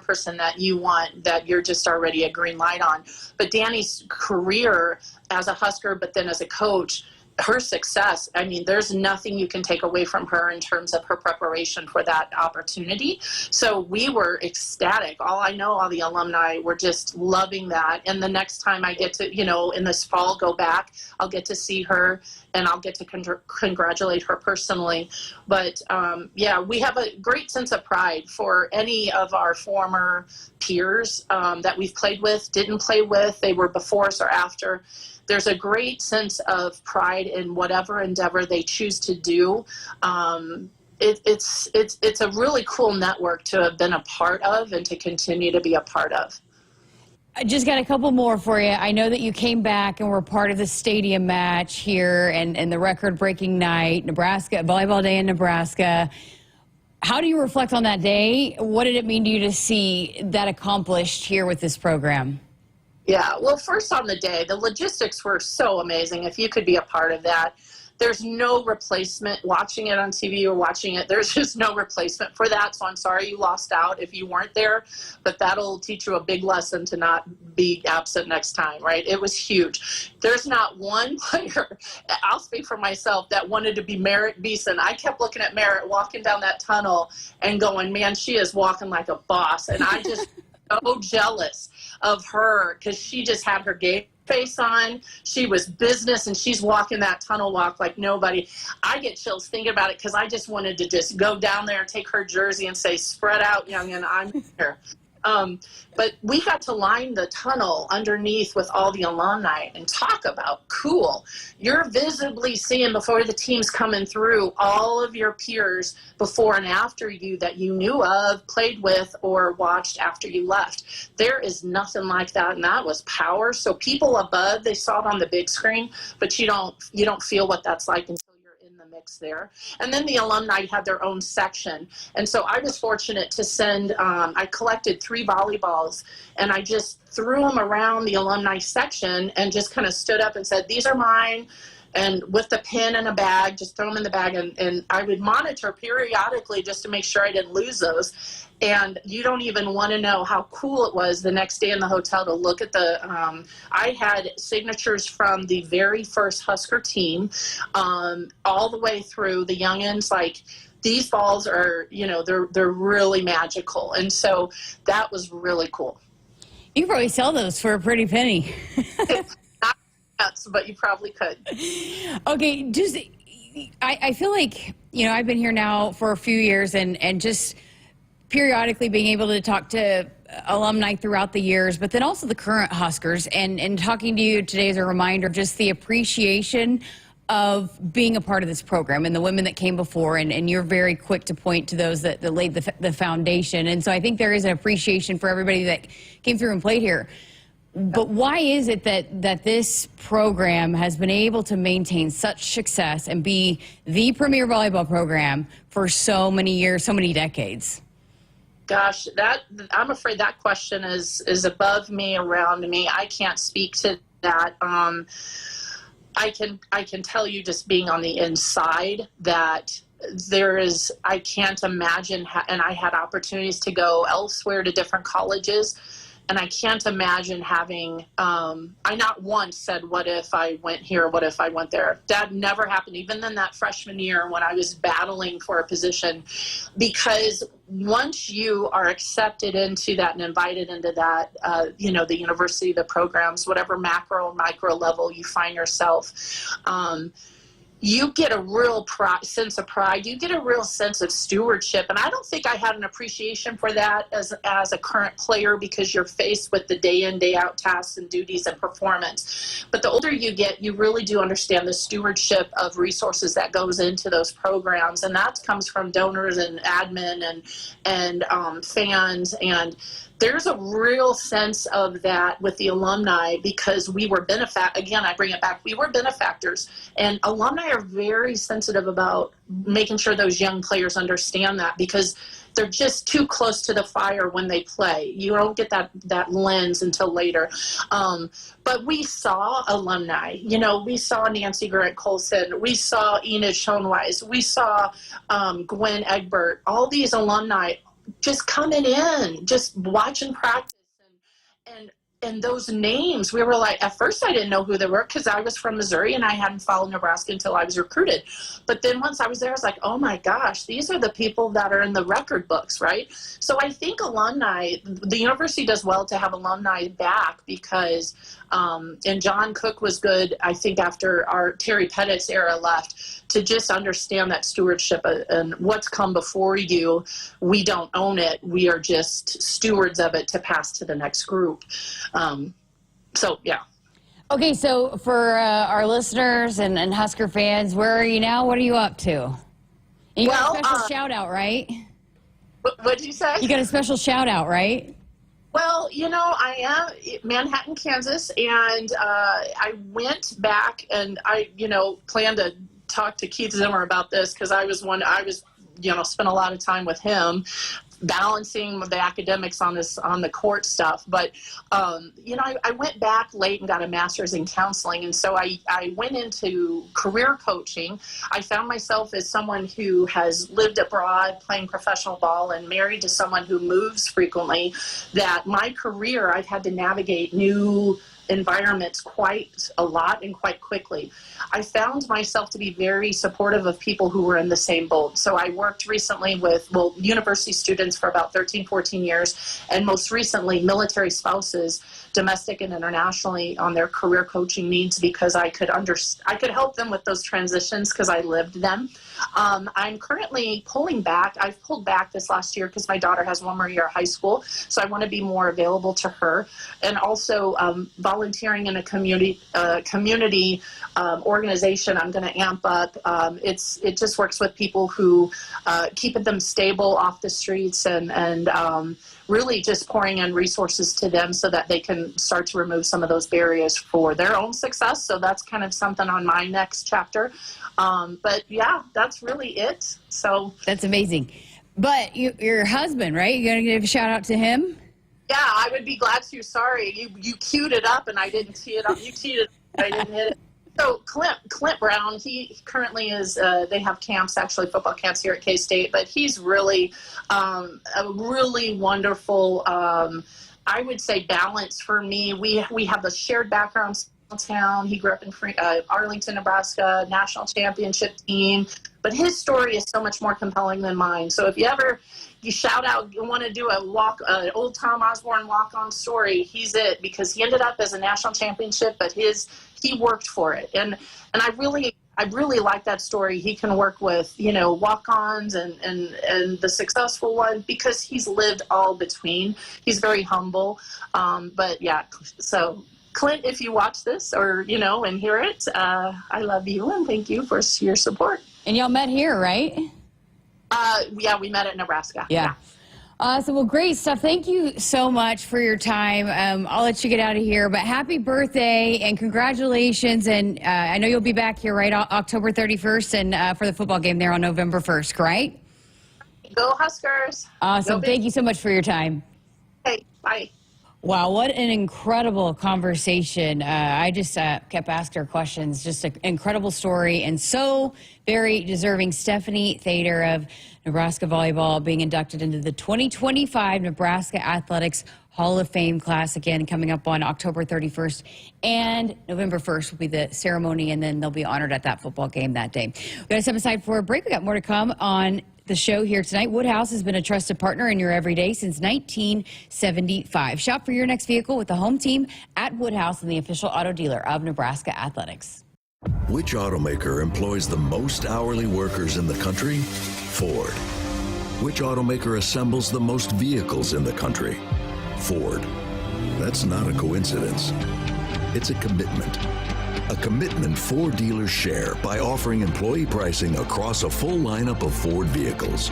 person that you want, that you're just already a green light on. But Danny's career as a Husker, but then as a coach, her success, I mean, there's nothing you can take away from her in terms of her preparation for that opportunity. So we were ecstatic. All the alumni were just loving that. And the next time I get to, in this fall, go back, I'll get to see her and I'll get to congratulate her personally. But we have a great sense of pride for any of our former peers that we've played with, didn't play with, they were before us or after. There's a great sense of pride in whatever endeavor they choose to do. It's a really cool network to have been a part of and to continue to be a part of. I just got a couple more for you. I know that you came back and were part of the stadium match here and the record-breaking night, Nebraska, Volleyball Day in Nebraska. How do you reflect on that day? What did it mean to you to see that accomplished here with this program? Yeah, well, first on the day, the logistics were so amazing. If you could be a part of that, there's no replacement. Watching it on TV or watching it, there's just no replacement for that. So I'm sorry you lost out if you weren't there, but that'll teach you a big lesson to not be absent next time, right? It was huge. There's not one player, I'll speak for myself, that wanted to be Merritt Beeson. I kept looking at Merritt walking down that tunnel and going, man, she is walking like a boss. And I just so jealous of her, because she just had her game face on. She was business, and she's walking that tunnel walk like nobody. I get chills thinking about it, because I just wanted to just go down there and take her jersey and say, spread out, youngin', I'm here. But we got to line the tunnel underneath with all the alumni and talk about cool. You're visibly seeing, before the team's coming through, all of your peers before and after you that you knew of, played with, or watched after you left. There is nothing like that, and that was power. So people above, they saw it on the big screen, but you don't feel what that's like until there. And then the alumni had their own section. And so I was fortunate to send, I collected 3 volleyballs, and I just threw them around the alumni section and just kind of stood up and said, these are mine. And with the pin and a bag, just throw them in the bag. And I would monitor periodically just to make sure I didn't lose those. And you don't even want to know how cool it was the next day in the hotel to look at the, I had signatures from the very first Husker team, all the way through the youngins. Like, these balls are, they're really magical. And so that was really cool. You probably sell those for a pretty penny. But you probably could. Okay, just I feel like, I've been here now for a few years, and just periodically being able to talk to alumni throughout the years, but then also the current Huskers, and talking to you today is a reminder of just the appreciation of being a part of this program and the women that came before, and you're very quick to point to those that laid the foundation. And so I think there is an appreciation for everybody that came through and played here. But why is it that this program has been able to maintain such success and be the premier volleyball program for so many years, so many decades? Gosh, I'm afraid that question is above me, around me. I can't speak to that. I can tell you, just being on the inside, that I can't imagine, and I had opportunities to go elsewhere to different colleges, I can't imagine having, I not once said, what if I went here? What if I went there? That never happened, even in that freshman year when I was battling for a position, because once you are accepted into that and invited into that, the university, the programs, whatever macro and micro level you find yourself, you get a real sense of pride. You get a real sense of stewardship. And I don't think I had an appreciation for that as a current player, because you're faced with the day in, day out tasks and duties and performance. But the older you get, you really do understand the stewardship of resources that goes into those programs. And that comes from donors and admin and fans. And there's a real sense of that with the alumni, because we were again, I bring it back, we were benefactors, and alumni are very sensitive about making sure those young players understand that, because they're just too close to the fire when they play. You don't get that lens until later. But we saw alumni, we saw Nancy Grant Colson, we saw Enid Schoenweis, we saw Gwen Egbert, all these alumni just coming in, just watching practice, and those names, we were like, at first I didn't know who they were, because I was from Missouri and I hadn't followed Nebraska until I was recruited. But then once I was there, I was like, oh my gosh, these are the people that are in the record books, right? So I think alumni, the university does well to have alumni back, because and John Cook was good, I think, after our Terry Pettit's era left, to just understand that stewardship and what's come before you. We don't own it. We are just stewards of it to pass to the next group. Yeah. Okay, so for our listeners and Husker fans, where are you now? What are you up to? You got a special shout out, right? What did you say? You got a special shout out, right? Well, I am Manhattan, Kansas, and I went back and I, planned to talk to Keith Zimmer about this, because I was spent a lot of time with him balancing the academics on the court stuff. But, I went back late and got a master's in counseling. And so I went into career coaching. I found myself as someone who has lived abroad playing professional ball and married to someone who moves frequently, that my career, I've had to navigate new environments quite a lot and quite quickly. I found myself to be very supportive of people who were in the same boat. So I worked recently with, university students for about 13, 14 years, and most recently military spouses, domestic and internationally, on their career coaching needs, because I could help them with those transitions because I lived them. I'm currently pulling back. I've pulled back this last year because my daughter has one more year of high school, so I want to be more available to her, and also volunteering in a community organization. I'm going to amp up. It just works with people who keep them stable off the streets, and really just pouring in resources to them so that they can start to remove some of those barriers for their own success. So that's kind of something on my next chapter. But yeah, that's really it. So that's amazing. But your husband, right? You gonna give a shout out to him? Yeah, I would be glad to. Sorry, you queued it up and I didn't tee it up. You teed it up, I didn't hit it. So Clint Brown, he currently is, they have camps, actually football camps here at K-State, but he's really a really wonderful, I would say, balance for me. We have a shared background. Town. He grew up in Arlington, Nebraska, national championship team, but his story is so much more compelling than mine. So if you shout out, you want to do an old Tom Osborne walk-on story, he's it, because he ended up as a national championship, but he worked for it. And I really like that story. He can work with, walk-ons and the successful one, because he's lived all between. He's very humble. But yeah, so Clint, if you watch this or, and hear it, I love you and thank you for your support. And y'all met here, right? Yeah, we met at Nebraska. Yeah. Awesome. Well, great stuff. Thank you so much for your time. I'll let you get out of here, but happy birthday and congratulations. And I know you'll be back here, right, October 31st and for the football game there on November 1st, right? Go Huskers. Awesome. Thank you so much for your time. Okay, bye. Wow, what an incredible conversation. I just kept asking her questions. Just an incredible story, and so very deserving. Stephanie Thader of Nebraska volleyball being inducted into the 2025 Nebraska Athletics Hall of Fame class, again coming up on October 31st, and November 1st will be the ceremony, and then they'll be honored at that football game that day. We're going to step aside for a break. We got more to come on the show here tonight. Woodhouse has been a trusted partner in your everyday since 1975. Shop for your next vehicle with the home team at Woodhouse and the official auto dealer of Nebraska Athletics. Which automaker employs the most hourly workers in the country? Ford. Which automaker assembles the most vehicles in the country? Ford. That's not a coincidence. It's a commitment. A commitment Ford dealers share by offering employee pricing across a full lineup of Ford vehicles.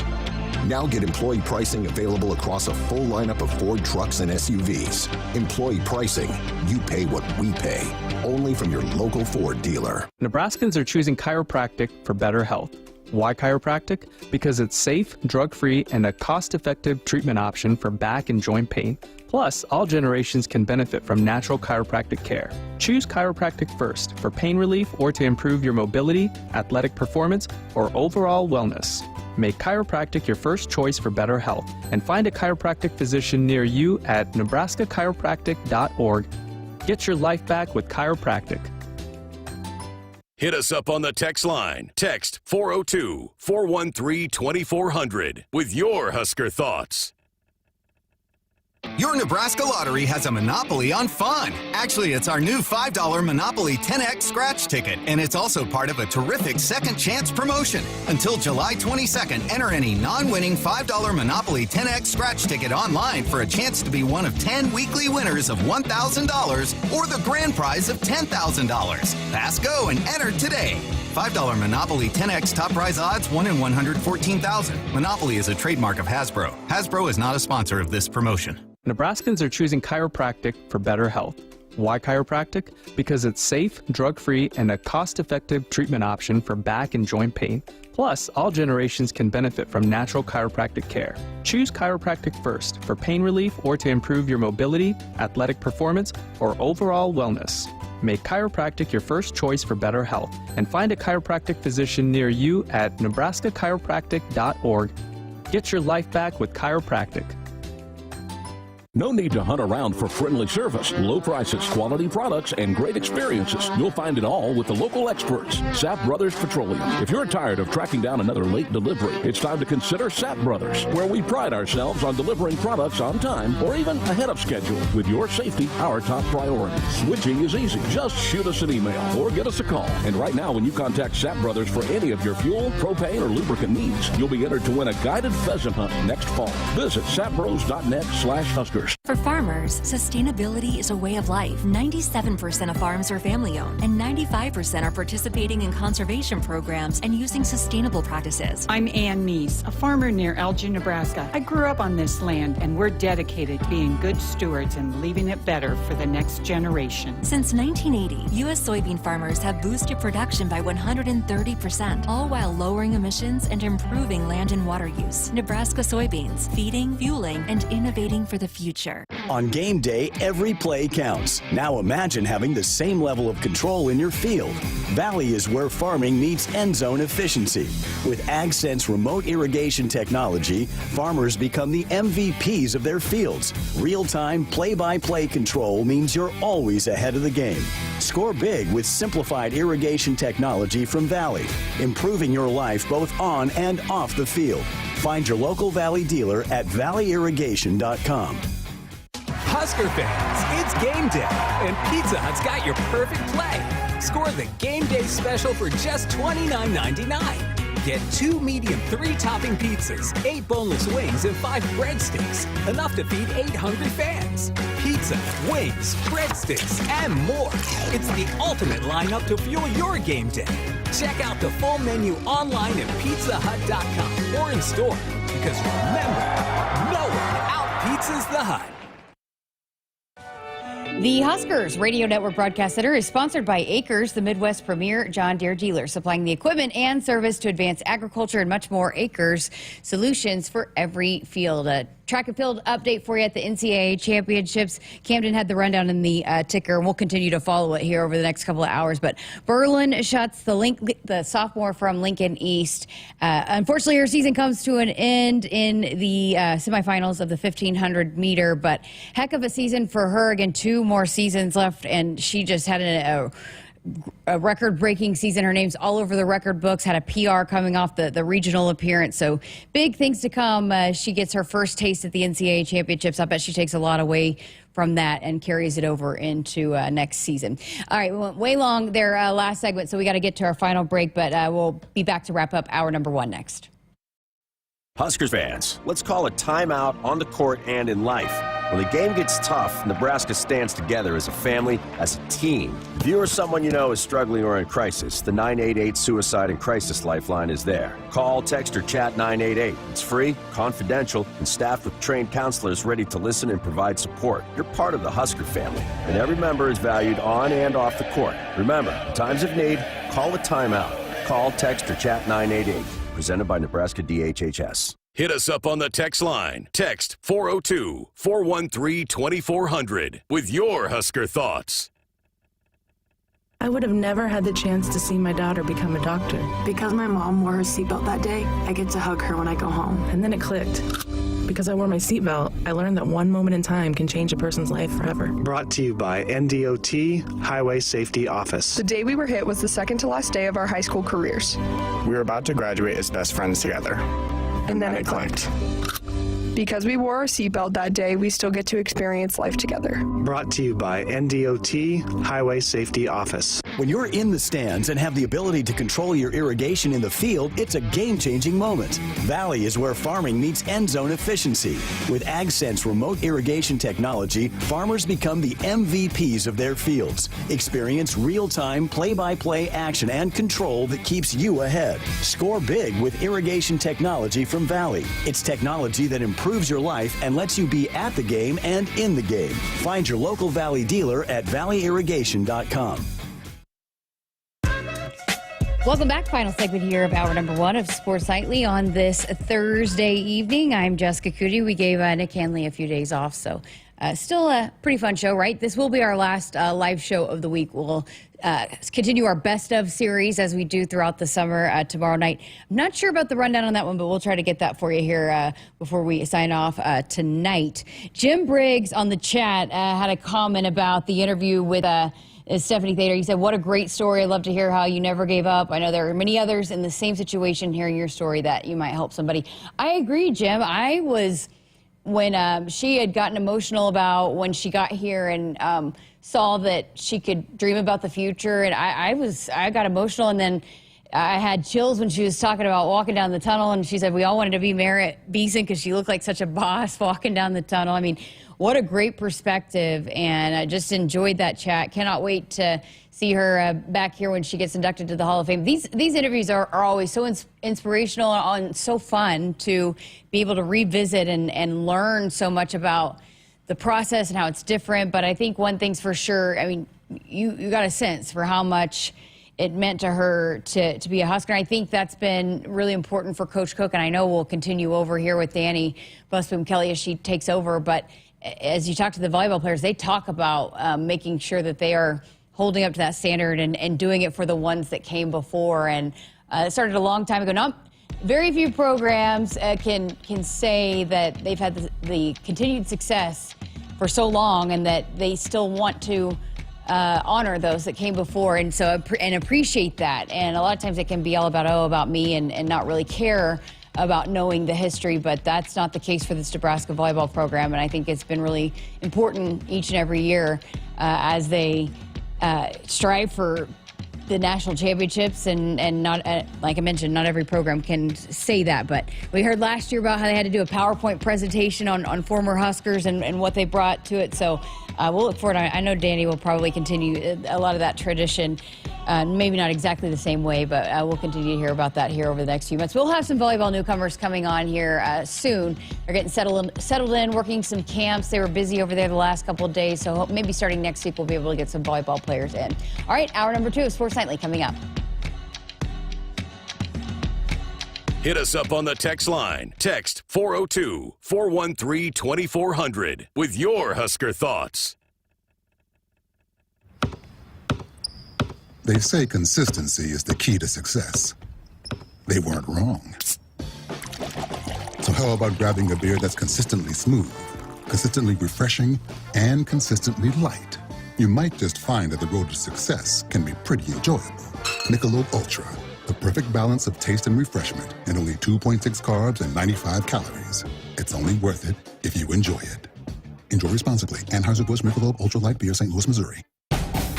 Now get employee pricing available across a full lineup of Ford trucks and SUVs. Employee pricing. You pay what we pay. Only from your local Ford dealer. Nebraskans are choosing chiropractic for better health. Why chiropractic? Because it's safe, drug-free, and a cost-effective treatment option for back and joint pain. Plus, all generations can benefit from natural chiropractic care. Choose chiropractic first for pain relief or to improve your mobility, athletic performance, or overall wellness. Make chiropractic your first choice for better health and find a chiropractic physician near you at nebraska-chiropractic.org. Get your life back with chiropractic. Hit us up on the text line. Text 402-413-2400 with your Husker thoughts. Your Nebraska Lottery has a monopoly on fun. Actually, it's our new $5 Monopoly 10X scratch ticket, and it's also part of a terrific second chance promotion. Until July 22nd, enter any non-winning $5 Monopoly 10X scratch ticket online for a chance to be one of 10 weekly winners of $1,000 or the grand prize of $10,000. Pass go and enter today. $5 Monopoly 10X top prize odds 1 in 114,000. Monopoly is a trademark of Hasbro. Hasbro is not a sponsor of this promotion. Nebraskans are choosing chiropractic for better health. Why chiropractic? Because it's safe, drug-free, and a cost-effective treatment option for back and joint pain. Plus, all generations can benefit from natural chiropractic care. Choose chiropractic first for pain relief or to improve your mobility, athletic performance, or overall wellness. Make chiropractic your first choice for better health and find a chiropractic physician near you at nebraska-chiropractic.org. Get your life back with chiropractic. No need to hunt around for friendly service, low prices, quality products, and great experiences. You'll find it all with the local experts, Sapp Brothers Petroleum. If you're tired of tracking down another late delivery, it's time to consider Sapp Brothers, where we pride ourselves on delivering products on time or even ahead of schedule, with your safety our top priority. Switching is easy. Just shoot us an email or give us a call. And right now, when you contact Sapp Brothers for any of your fuel, propane, or lubricant needs, you'll be entered to win a guided pheasant hunt next fall. Visit sappbros.net/Huskers. For farmers, sustainability is a way of life. 97% of farms are family-owned, and 95% are participating in conservation programs and using sustainable practices. I'm Ann Meese, a farmer near Elgin, Nebraska. I grew up on this land, and we're dedicated to being good stewards and leaving it better for the next generation. Since 1980, U.S. soybean farmers have boosted production by 130%, all while lowering emissions and improving land and water use. Nebraska soybeans, feeding, fueling, and innovating for the future. On game day, every play counts. Now imagine having the same level of control in your field. Valley is where farming meets end zone efficiency. With AgSense remote irrigation technology, farmers become the MVPs of their fields. Real-time, play-by-play control means you're always ahead of the game. Score big with simplified irrigation technology from Valley, improving your life both on and off the field. Find your local Valley dealer at valleyirrigation.com. Husker fans, it's game day, and Pizza Hut's got your perfect play. Score the game day special for just $29.99. Get 2 medium 3-topping pizzas, 8 boneless wings, and 5 breadsticks. Enough to feed 8 hungry fans. Pizza, wings, breadsticks, and more. It's the ultimate lineup to fuel your game day. Check out the full menu online at pizzahut.com or in store. Because remember, no one out-pizzas the Hut. The Huskers Radio Network Broadcast Center is sponsored by Akrs, the Midwest premier John Deere dealer, supplying the equipment and service to advance agriculture and much more. Akrs, solutions for every field. track and field update for you at the NCAA championships. Camden had the rundown in the ticker, and we'll continue to follow it here over the next couple of hours. But Berlin Schutz, the sophomore from Lincoln East, unfortunately her season comes to an end in the semifinals of the 1500 meter, but heck of a season for her. Again, 2 more seasons left, and she just had a record-breaking season. Her name's all over the record books, had a PR coming off the regional appearance. So big things to come. She gets her first taste at the NCAA championships. I bet she takes a lot away from that and carries it over into next season. All right, we went way long there last segment, so we got to get to our final break, but we'll be back to wrap up hour number 1 next. Huskers fans, let's call a timeout on the court and in life. When the game gets tough, Nebraska stands together as a family, as a team. If you or someone you know is struggling or in crisis, the 988 Suicide and Crisis Lifeline is there. Call, text, or chat 988. It's free, confidential, and staffed with trained counselors ready to listen and provide support. You're part of the Husker family, and every member is valued on and off the court. Remember, in times of need, call a timeout. Call, text, or chat 988. Presented by Nebraska DHHS. Hit us up on the text line. Text 402-413-2400 with your Husker thoughts. I would have never had the chance to see my daughter become a doctor. Because my mom wore her seatbelt that day, I get to hug her when I go home. And then it clicked. Because I wore my seatbelt, I learned that one moment in time can change a person's life forever. Brought to you by NDOT Highway Safety Office. The day we were hit was the second to last day of our high school careers. We were about to graduate as best friends together. And then it clicked. Because we wore our seatbelt that day, we still get to experience life together. Brought to you by NDOT Highway Safety Office. When you're in the stands and have the ability to control your irrigation in the field, it's a game-changing moment. Valley is where farming meets end zone efficiency. With AgSense remote irrigation technology, farmers become the MVPs of their fields. Experience real-time, play-by-play action and control that keeps you ahead. Score big with irrigation technology from Valley. It's technology that improves your life and lets you be at the game and in the game. Find your local Valley dealer at valleyirrigation.com. Welcome back. Final segment here of hour number 1 of Sports Nightly on this Thursday evening. I'm Jessica Coody. We gave Nick Hanley a few days off, so still a pretty fun show, right? This will be our last live show of the week. We'll continue our best of series as we do throughout the summer tomorrow night. I'm not sure about the rundown on that one, but we'll try to get that for you here before we sign off tonight. Jim Briggs on the chat had a comment about the interview with Stephanie Thader. He said, "What a great story. I'd love to hear how you never gave up. I know there are many others in the same situation hearing your story that you might help somebody." I agree, Jim. I was, when she had gotten emotional about when she got here and saw that she could dream about the future, and I got emotional, and then I had chills when she was talking about walking down the tunnel, and she said we all wanted to be Merritt Beeson because she looked like such a boss walking down the tunnel. I mean, what a great perspective, and I just enjoyed that chat. Cannot wait to see her back here when she gets inducted to the Hall of Fame. These interviews are always so inspirational and so fun to be able to revisit and learn so much about the process and how it's different. But I think one thing's for sure, I mean, you got a sense for how much it meant to her to be a Husker. And I think that's been really important for Coach Cook, and I know we'll continue over here with Danny Busboom-Kelly as she takes over. But as you talk to the volleyball players, they talk about making sure that they are holding up to that standard and doing it for the ones that came before. And it started a long time ago. Not very few programs can say that they've had the continued success for so long and that they still want to honor those that came before, and so and appreciate that. And a lot of times it can be all about me and not really care about knowing the history, but that's not the case for this Nebraska volleyball program. And I think it's been really important each and every year as they strive for the national championships, and not, like I mentioned, not every program can say that. But we heard last year about how they had to do a PowerPoint presentation on former Huskers and what they brought to it. So we'll look forward. I know Danny will probably continue a lot of that tradition. Maybe not exactly the same way, but we'll continue to hear about that here over the next few months. We'll have some volleyball newcomers coming on here soon. They're getting settled in, working some camps. They were busy over there the last couple of days, so maybe starting next week we'll be able to get some volleyball players in. All right, hour number 2 of Sports Nightly coming up. Hit us up on the text line. Text 402-413-2400 with your Husker thoughts. They say consistency is the key to success. They weren't wrong. So how about grabbing a beer that's consistently smooth, consistently refreshing, and consistently light? You might just find that the road to success can be pretty enjoyable. Michelob Ultra, the perfect balance of taste and refreshment, and only 2.6 carbs and 95 calories. It's only worth it if you enjoy it. Enjoy responsibly. Anheuser-Busch Michelob Ultra Light Beer, St. Louis, Missouri.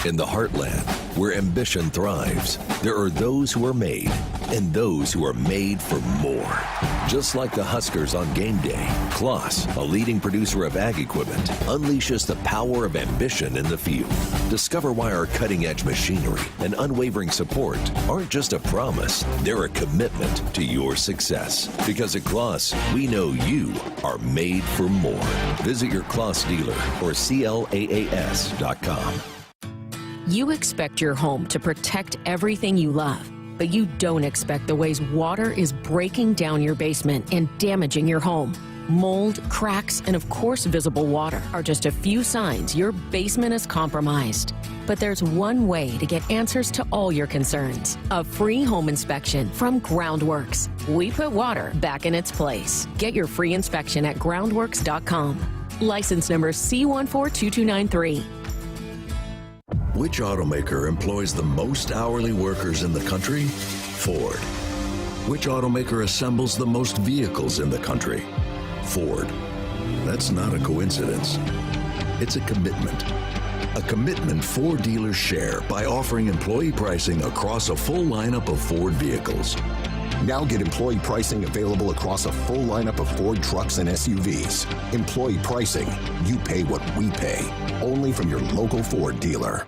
In the heartland, where ambition thrives, there are those who are made and those who are made for more. Just like the Huskers on game day, Kloss, a leading producer of ag equipment, unleashes the power of ambition in the field. Discover why our cutting-edge machinery and unwavering support aren't just a promise, they're a commitment to your success. Because at Kloss, we know you are made for more. Visit your Kloss dealer or CLAAS.com. You expect your home to protect everything you love, but you don't expect the ways water is breaking down your basement and damaging your home. Mold, cracks, and of course visible water are just a few signs your basement is compromised. But there's one way to get answers to all your concerns. A free home inspection from Groundworks. We put water back in its place. Get your free inspection at groundworks.com. License number C142293. Which automaker employs the most hourly workers in the country? Ford. Which automaker assembles the most vehicles in the country? Ford. That's not a coincidence. It's a commitment. A commitment Ford dealers share by offering employee pricing across a full lineup of Ford vehicles. Now get employee pricing available across a full lineup of Ford trucks and SUVs. Employee pricing. You pay what we pay. Only from your local Ford dealer.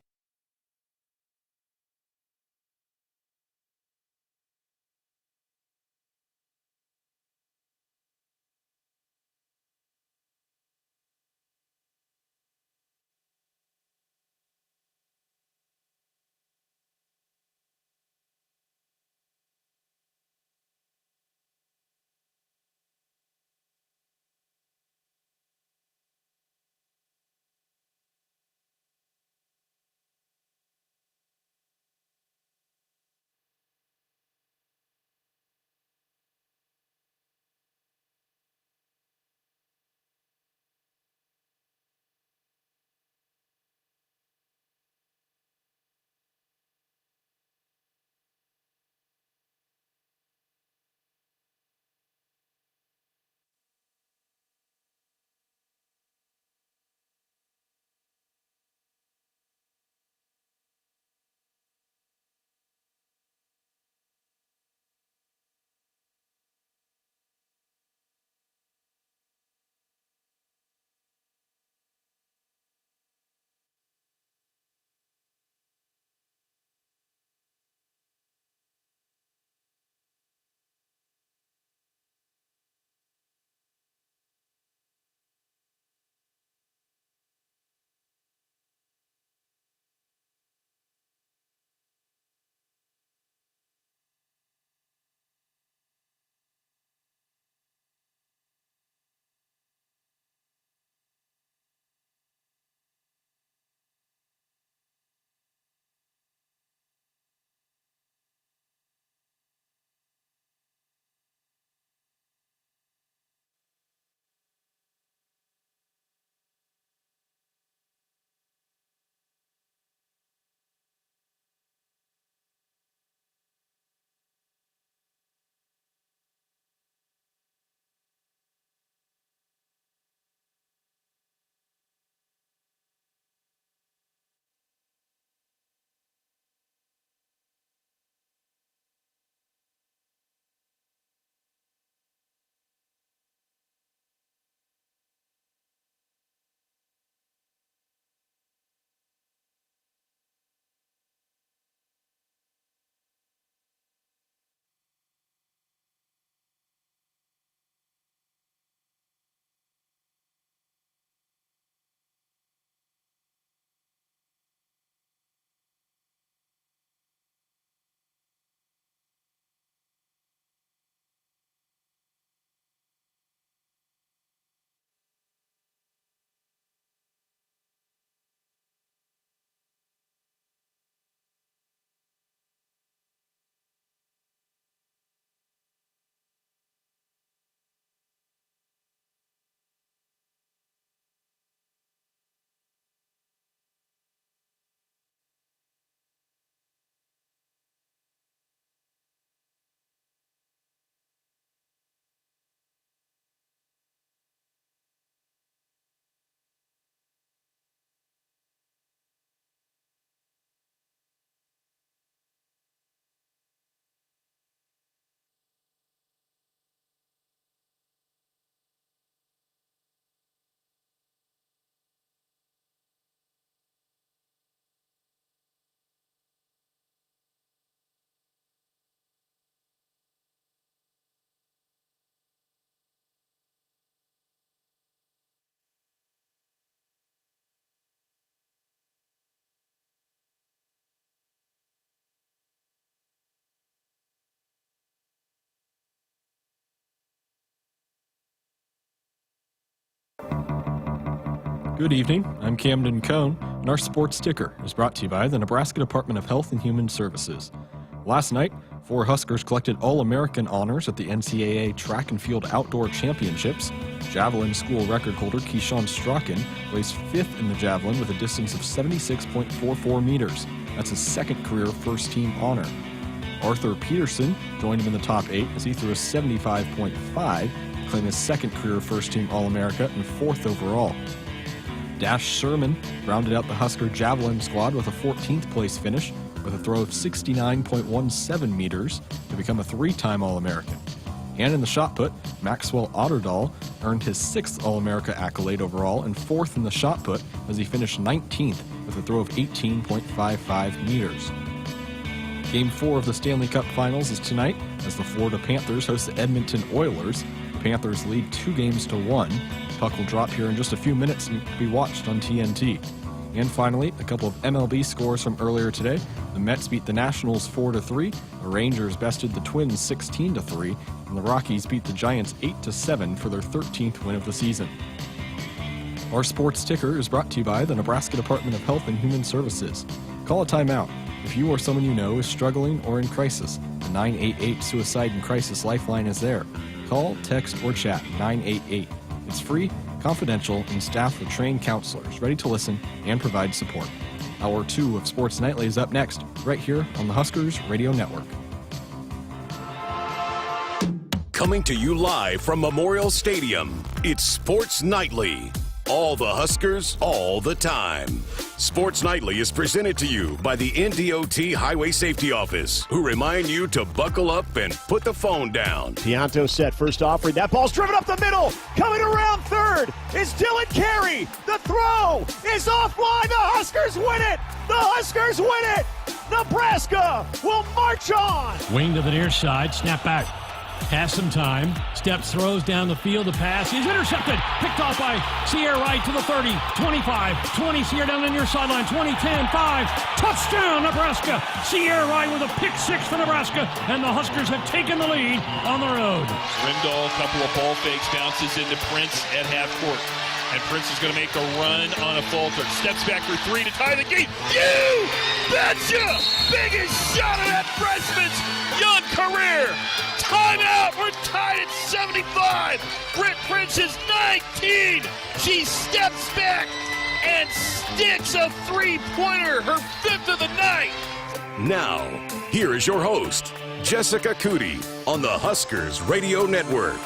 Good evening, I'm Camden Cohn, and our sports ticker is brought to you by the Nebraska Department of Health and Human Services. Last night, 4 Huskers collected All-American honors at the NCAA Track and Field Outdoor Championships. Javelin school record holder Keyshawn Strachan placed 5th in the javelin with a distance of 76.44 meters. That's his second career first-team honor. Arthur Peterson joined him in the top 8 as he threw a 75.5, claiming his second career first-team All-America and 4th overall. Dash Sherman rounded out the Husker Javelin squad with a 14th place finish with a throw of 69.17 meters to become a 3-time All-American. And in the shot put, Maxwell Otterdahl earned his 6th All-America accolade overall and 4th in the shot put as he finished 19th with a throw of 18.55 meters. Game 4 of the Stanley Cup Finals is tonight as the Florida Panthers host the Edmonton Oilers. The Panthers lead 2-1. Puck will drop here in just a few minutes and be watched on TNT. And finally, a couple of MLB scores from earlier today. The Mets beat the Nationals 4-3, the Rangers bested the Twins 16-3, and the Rockies beat the Giants 8-7 for their 13th win of the season. Our sports ticker is brought to you by the Nebraska Department of Health and Human Services. Call a timeout if you or someone you know is struggling or in crisis. The 988 Suicide and Crisis Lifeline is there. Call, text, or chat 988. It's free, confidential, and staffed with trained counselors ready to listen and provide support. Hour 2 of Sports Nightly is up next, right here on the Huskers Radio Network. Coming to you live from Memorial Stadium, it's Sports Nightly. All the Huskers, all the time. Sports Nightly is presented to you by the NDOT Highway Safety Office, who remind you to buckle up and put the phone down. Pianto set first offering. That ball's driven up the middle. Coming around third is Dylan Carey. The throw is offline. The Huskers win it. The Huskers win it. Nebraska will march on. Wing to the near side. Snap back. Has some time. Steps, throws down the field. The pass is intercepted. Picked off by Sierra Wright to the 30, 25, 20. Sierra down the near sideline. 20, 10, 5. Touchdown, Nebraska. Sierra Wright with a pick 6 for Nebraska. And the Huskers have taken the lead on the road. Rindahl, a couple of ball fakes, bounces into Prince at half court. And Prince is going to make a run on a falter. Steps back for 3 to tie the game. You betcha! Biggest shot of that freshman's young career. Timeout. We're tied at 75. Britt Prince is 19. She steps back and sticks a 3-pointer, her 5th of the night. Now, here is your host, Jessica Coody, on the Huskers Radio Network.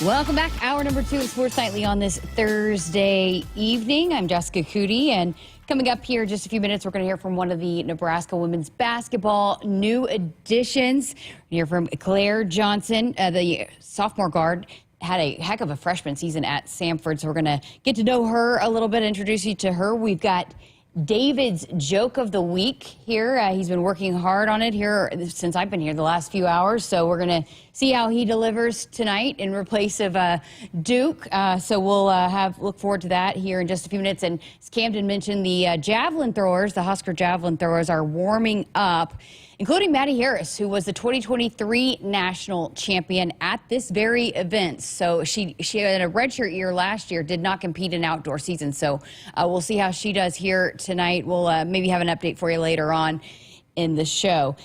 Welcome back. Hour number 2 of Sports Nightly on this Thursday evening. I'm Jessica Coody, and coming up here in just a few minutes, we're going to hear from one of the Nebraska women's basketball new additions. We're hear from Claire Johnson, the sophomore guard. Had a heck of a freshman season at Samford, so we're going to get to know her a little bit, introduce you to her. We've got David's Joke of the Week here. He's been working hard on it here since I've been here the last few hours, so we're going to see how he delivers tonight in replace of Duke. So we'll look forward to that here in just a few minutes. And as Camden mentioned, the javelin throwers, the Husker javelin throwers, are warming up, including Maddie Harris, who was the 2023 national champion at this very event. So she had a redshirt year last year, did not compete in outdoor season. So we'll see how she does here tonight. We'll maybe have an update for you later on in the show.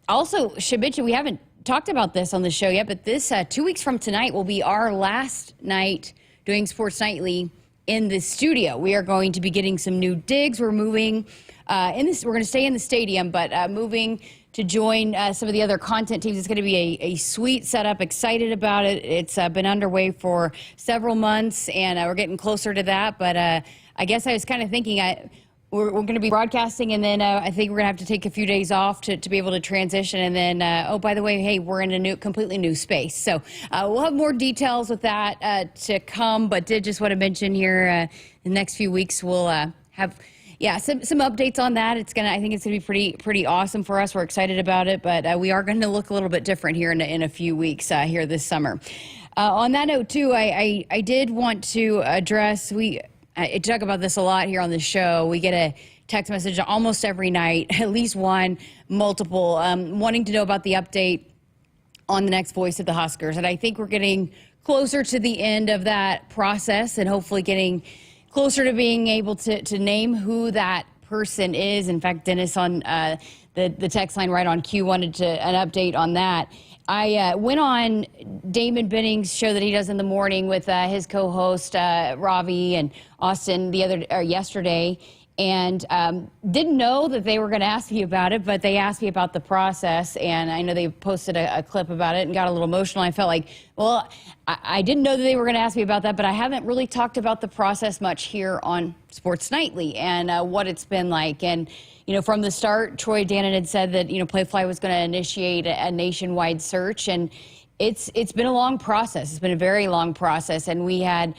Also, should mention, we haven't talked about this on the show yet, but this 2 weeks from tonight will be our last night doing Sports Nightly in the studio. We are going to be getting some new digs. We're moving we're going to stay in the stadium, but moving to join some of the other content teams. It's going to be a sweet setup. Excited about it. It's been underway for several months, and we're getting closer to that. But I guess I was kind of thinking we're going to be broadcasting, and then I think we're going to have to take a few days off to be able to transition. And then, oh, by the way, hey, we're in a completely new space. So we'll have more details with that to come, but did just want to mention here the next few weeks we'll have some updates on that. I think it's going to be pretty awesome for us. We're excited about it, but we are going to look a little bit different here in a few weeks here this summer. On that note, too, I did want to address, I talk about this a lot here on the show. We get a text message almost every night, at least one, multiple, wanting to know about the update on the next voice of the Huskers. And I think we're getting closer to the end of that process and hopefully getting closer to being able to name who that person is. In fact, Dennis on the text line right on cue wanted an update on that. I went on Damon Benning's show that he does in the morning with his co-host Ravi and Austin yesterday, and didn't know that they were going to ask me about it, but they asked me about the process, and I know they posted a clip about it and got a little emotional. I felt like, well, I didn't know that they were going to ask me about that, but I haven't really talked about the process much here on Sports Nightly and what it's been like. And from the start, Troy Dannon had said that Playfly was going to initiate a nationwide search, and it's been a long process. It's been a very long process, and we had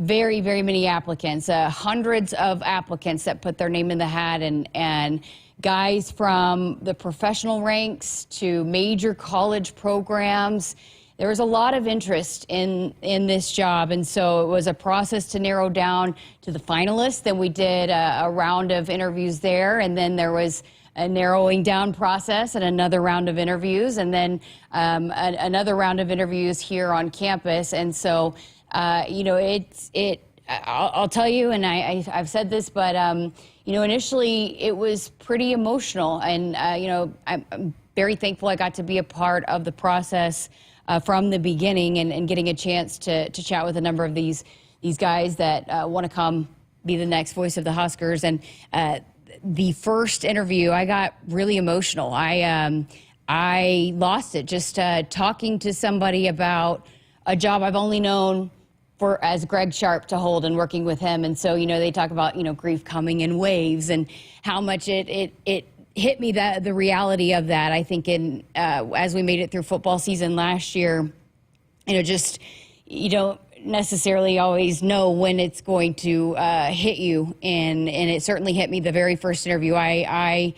very, very many applicants, hundreds of applicants that put their name in the hat, and guys from the professional ranks to major college programs. There was a lot of interest in this job, and so it was a process to narrow down to the finalists. Then we did a round of interviews there, and then there was a narrowing down process and another round of interviews, and then another round of interviews here on campus. And so, I'll tell you, and I've said this, but initially it was pretty emotional, and I'm very thankful I got to be a part of the process from the beginning, and getting a chance to chat with a number of these guys that want to come be the next voice of the Huskers. And the first interview, I got really emotional. I lost it just talking to somebody about a job I've only known as Greg Sharp to hold and working with him. And so, they talk about, grief coming in waves and how much it hit me, the reality of that. I think as we made it through football season last year, you don't necessarily always know when it's going to hit you, and it certainly hit me the very first interview. I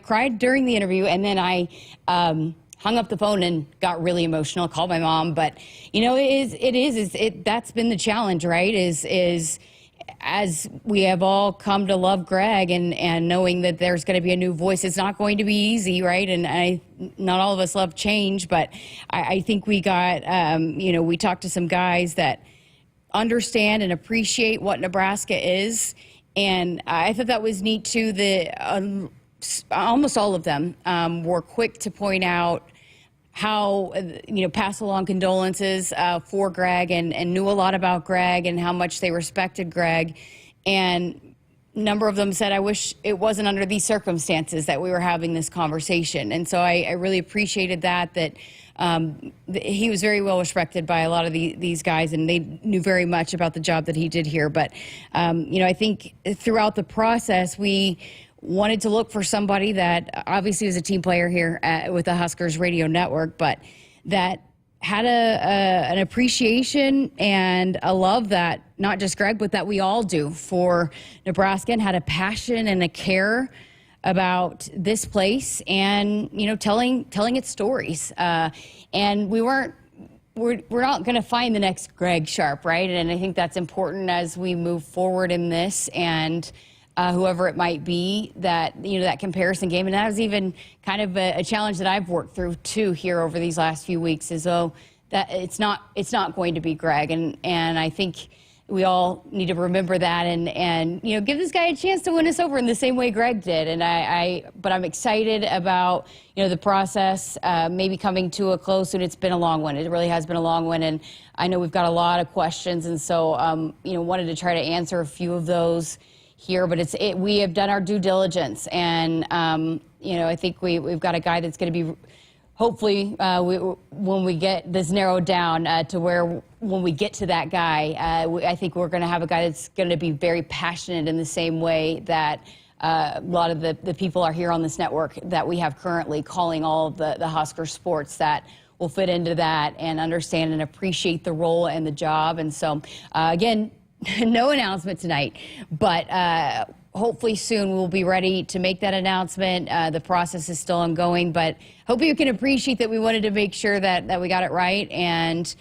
cried during the interview, and then I hung up the phone and got really emotional, called my mom. But that's been the challenge, right? Is as we have all come to love Greg, and knowing that there's going to be a new voice, it's not going to be easy, right? And not all of us love change, but I think we got, we talked to some guys that understand and appreciate what Nebraska is. And I thought that was neat too. Almost all of them were quick to point out how, pass along condolences for Greg, and knew a lot about Greg and how much they respected Greg. And a number of them said, I wish it wasn't under these circumstances that we were having this conversation. And so I really appreciated that he was very well respected by a lot of these guys, and they knew very much about the job that he did here. But, I think throughout the process, we wanted to look for somebody that obviously was a team player here with the Huskers radio network, but that had an appreciation and a love that not just Greg, but that we all do for Nebraska, and had a passion and a care about this place, and telling its stories. And we're not going to find the next Greg Sharp, right? And I think that's important as we move forward in this, and whoever it might be, that that comparison game. And that was even kind of a challenge that I've worked through too here over these last few weeks, is that it's not going to be Greg, and I think we all need to remember that, and give this guy a chance to win us over in the same way Greg did. And but I'm excited about the process maybe coming to a close, and it's been a long one. It really has been a long one, and I know we've got a lot of questions, and so wanted to try to answer a few of those here. But we have done our due diligence, and I think we've got a guy that's going to be, hopefully, when we get this narrowed down to where, when we get to that guy, I think we're going to have a guy that's going to be very passionate in the same way that a lot of the people are here on this network that we have currently calling all of the Husker sports, that will fit into that and understand and appreciate the role and the job. And so, again, no announcement tonight, but hopefully soon we'll be ready to make that announcement. The process is still ongoing, but hope you can appreciate that we wanted to make sure that we got it right. And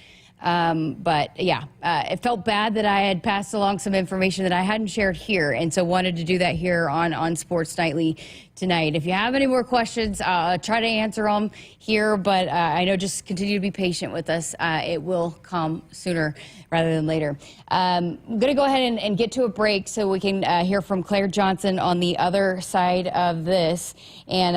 But yeah, it felt bad that I had passed along some information that I hadn't shared here, and so wanted to do that here on Sports Nightly tonight. If you have any more questions, I'll try to answer them here, but I know just continue to be patient with us. It will come sooner rather than later. I'm going to go ahead and get to a break so we can hear from Claire Johnson on the other side of this, and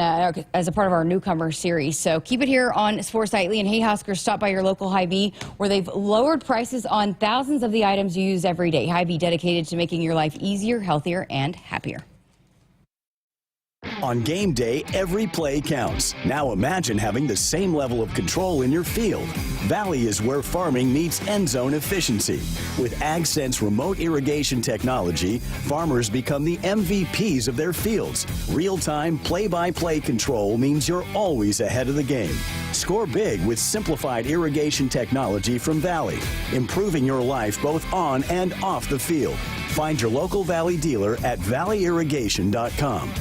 as a part of our newcomer series. So keep it here on Sports Nightly. And hey, Huskers, stop by your local Hy-Vee, where they've lowered prices on thousands of the items you use every day. Hy-Vee, dedicated to making your life easier, healthier, and happier. On game day, every play counts. Now imagine having the same level of control in your field. Valley is where farming meets end zone efficiency. With AgSense remote irrigation technology, farmers become the MVPs of their fields. Real-time, play-by-play control means you're always ahead of the game. Score big with simplified irrigation technology from Valley, improving your life both on and off the field. Find your local Valley dealer at valleyirrigation.com.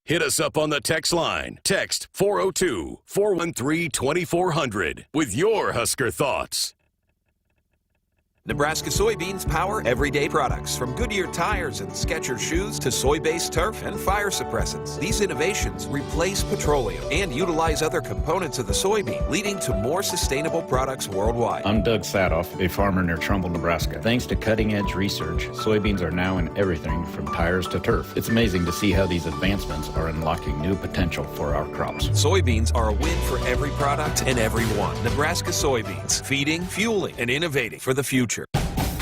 Hit us up on the text line. Text 402-413-2400 with your Husker thoughts. Nebraska soybeans power everyday products, from Goodyear tires and Skechers shoes to soy-based turf and fire suppressants. These innovations replace petroleum and utilize other components of the soybean, leading to more sustainable products worldwide. I'm Doug Sadoff, a farmer near Trumbull, Nebraska. Thanks to cutting-edge research, soybeans are now in everything from tires to turf. It's amazing to see how these advancements are unlocking new potential for our crops. Soybeans are a win for every product and everyone. Nebraska soybeans, feeding, fueling, and innovating for the future.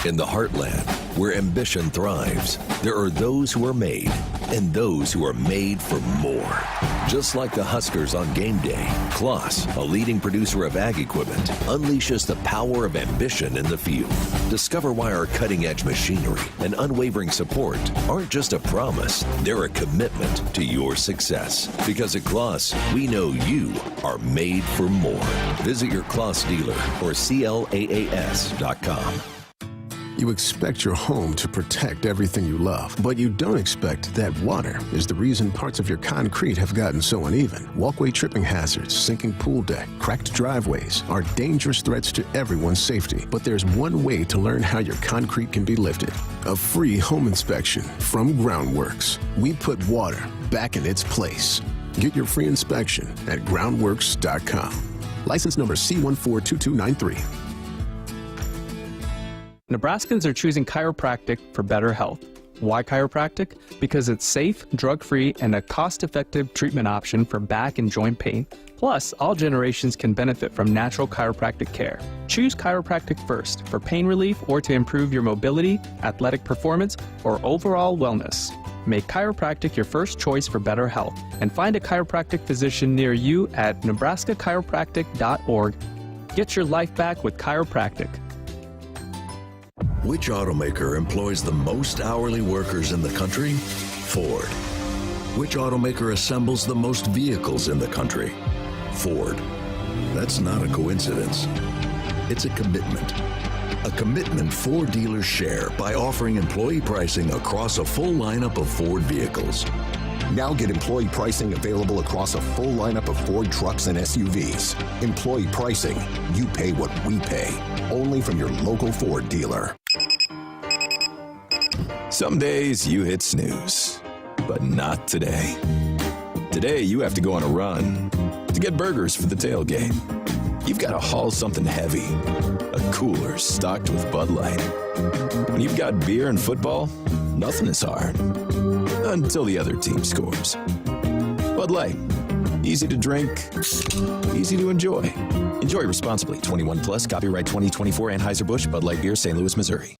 In the heartland, where ambition thrives, there are those who are made and those who are made for more. Just like the Huskers on game day, Kloss, a leading producer of ag equipment, unleashes the power of ambition in the field. Discover why our cutting-edge machinery and unwavering support aren't just a promise, they're a commitment to your success. Because at Kloss, we know you are made for more. Visit your Kloss dealer or CLAAS.com. You expect your home to protect everything you love, but you don't expect that water is the reason parts of your concrete have gotten so uneven. Walkway tripping hazards, sinking pool deck, cracked driveways are dangerous threats to everyone's safety. But there's one way to learn how your concrete can be lifted. A free home inspection from Groundworks. We put water back in its place. Get your free inspection at groundworks.com. License number C142293. Nebraskans are choosing chiropractic for better health. Why chiropractic? Because it's safe, drug-free, and a cost-effective treatment option for back and joint pain. Plus, all generations can benefit from natural chiropractic care. Choose chiropractic first for pain relief or to improve your mobility, athletic performance, or overall wellness. Make chiropractic your first choice for better health, and find a chiropractic physician near you at nebraska-chiropractic.org. Get your life back with chiropractic. Which automaker employs the most hourly workers in the country? Ford. Which automaker assembles the most vehicles in the country? Ford. That's not a coincidence. It's a commitment. A commitment Ford dealers share by offering employee pricing across a full lineup of Ford vehicles. Now get employee pricing available across a full lineup of Ford trucks and SUVs. Employee pricing, you pay what we pay. Only from your local Ford dealer. Some days you hit snooze, but not today. Today you have to go on a run to get burgers for the tailgate. You've got to haul something heavy, a cooler stocked with Bud Light. When you've got beer and football, nothing is hard. Until the other team scores. Bud Light. Easy to drink, easy to enjoy. Enjoy responsibly. 21 plus, copyright 2024 Anheuser-Busch, Bud Light Beer, St. Louis, Missouri.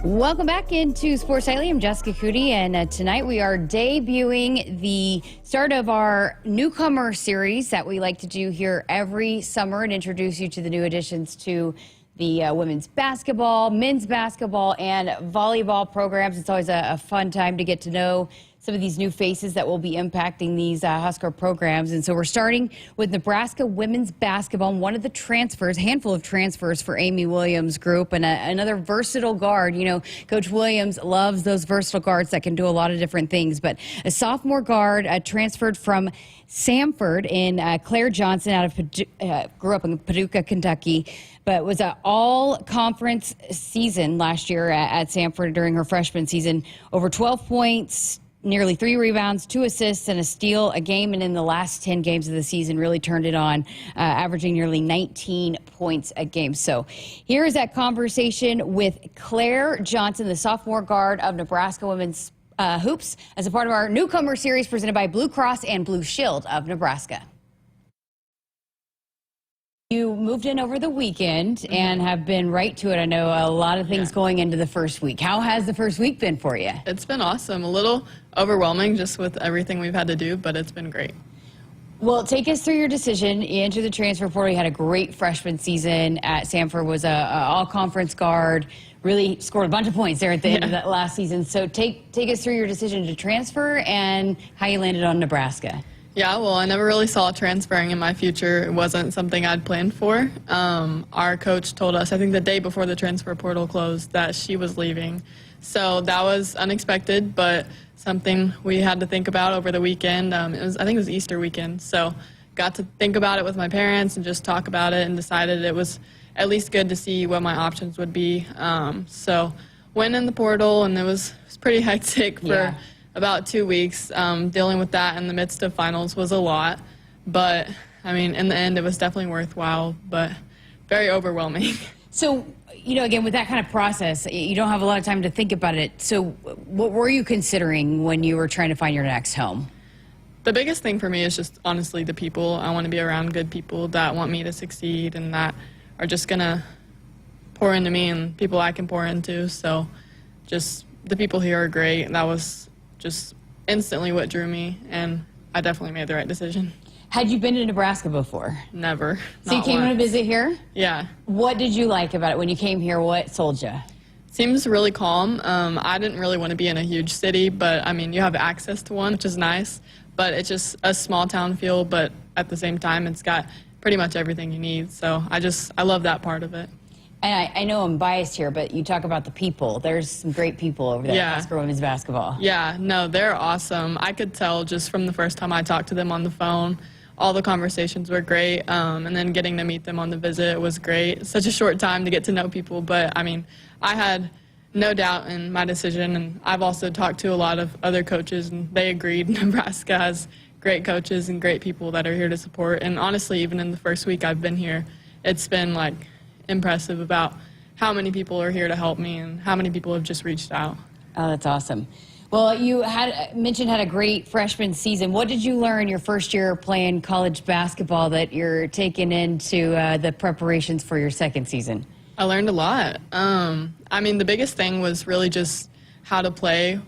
Welcome back into Sports Nightly. I'm Jessica Coody, and tonight we are debuting the start of our newcomer series that we like to do here every summer and introduce you to the new additions to the women's basketball, men's basketball, and volleyball programs. It's always a fun time to get to know some of these new faces that will be impacting these Husker programs. And so we're starting with Nebraska women's basketball, and one of the transfers, handful of transfers for Amy Williams' group, and another versatile guard. You know, Coach Williams loves those versatile guards that can do a lot of different things. But a sophomore guard transferred from Samford in Claire Johnson out of grew up in Paducah, Kentucky, but was an all-conference season last year at Samford during her freshman season. Over 12 points, nearly 3 rebounds, 2 assists, and a steal a game, and in the last 10 games of the season really turned it on, averaging nearly 19 points a game. So here is that conversation with Claire Johnson, the sophomore guard of Nebraska women's hoops, as a part of our newcomer series presented by Blue Cross and Blue Shield of Nebraska. You moved in over the weekend and have been right to it. I know a lot of things going into the first week. How has the first week been for you? It's been awesome. A little overwhelming just with everything we've had to do, but it's been great. Well, take us through your decision. You entered the transfer portal. You had a great freshman season at Samford, was a all-conference guard, really scored a bunch of points there at the end of that last season. So take us through your decision to transfer and how you landed on Nebraska. Yeah, well, I never really saw transferring in my future. It wasn't something I'd planned for. Our coach told us, I think the day before the transfer portal closed, that she was leaving. So that was unexpected, but something we had to think about over the weekend. I think it was Easter weekend. So got to think about it with my parents and just talk about it, and decided it was at least good to see what my options would be. So went in the portal, and it was pretty hectic for about 2 weeks. Dealing with that in the midst of finals was a lot, but I mean, in the end, it was definitely worthwhile, but very overwhelming. So, you know, again, with that kind of process, you don't have a lot of time to think about it. So what were you considering when you were trying to find your next home? The biggest thing for me is just honestly the people. I want to be around good people that want me to succeed and that are just going to pour into me and people I can pour into. So just the people here are great. And that was just instantly what drew me, and I definitely made the right decision. Had you been to Nebraska before? Never. So you came to visit here? Yeah. What did you like about it when you came here? What sold you? Seems really calm. I didn't really want to be in a huge city, but I mean, you have access to one, which is nice, but it's just a small town feel, but at the same time, it's got pretty much everything you need. So I love that part of it. And I know I'm biased here, but you talk about the people. There's some great people over there at Husker women's basketball. Yeah, no, they're awesome. I could tell just from the first time I talked to them on the phone. All the conversations were great, and then getting to meet them on the visit was great. It's such a short time to get to know people, but I mean, I had no doubt in my decision, and I've also talked to a lot of other coaches, and they agreed. Nebraska has great coaches and great people that are here to support, and honestly, even in the first week I've been here, it's been like impressive about how many people are here to help me and how many people have just reached out. Oh, that's awesome. Well, you had a great freshman season. What did you learn your first year playing college basketball that you're taking into the preparations for your second season? I learned a lot. I mean, the biggest thing was really just how to play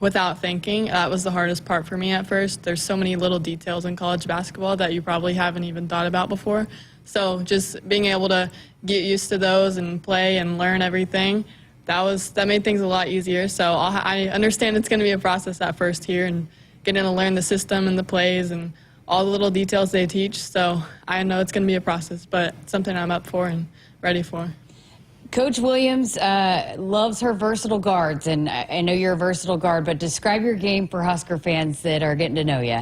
without thinking. That was the hardest part for me at first. There's so many little details in college basketball that you probably haven't even thought about before. So just being able to get used to those and play and learn everything, that made things a lot easier. So I understand it's going to be a process at first here and getting to learn the system and the plays and all the little details they teach. So I know it's going to be a process, but it's something I'm up for and ready for. Coach Williams loves her versatile guards, and I know you're a versatile guard, but describe your game for Husker fans that are getting to know you.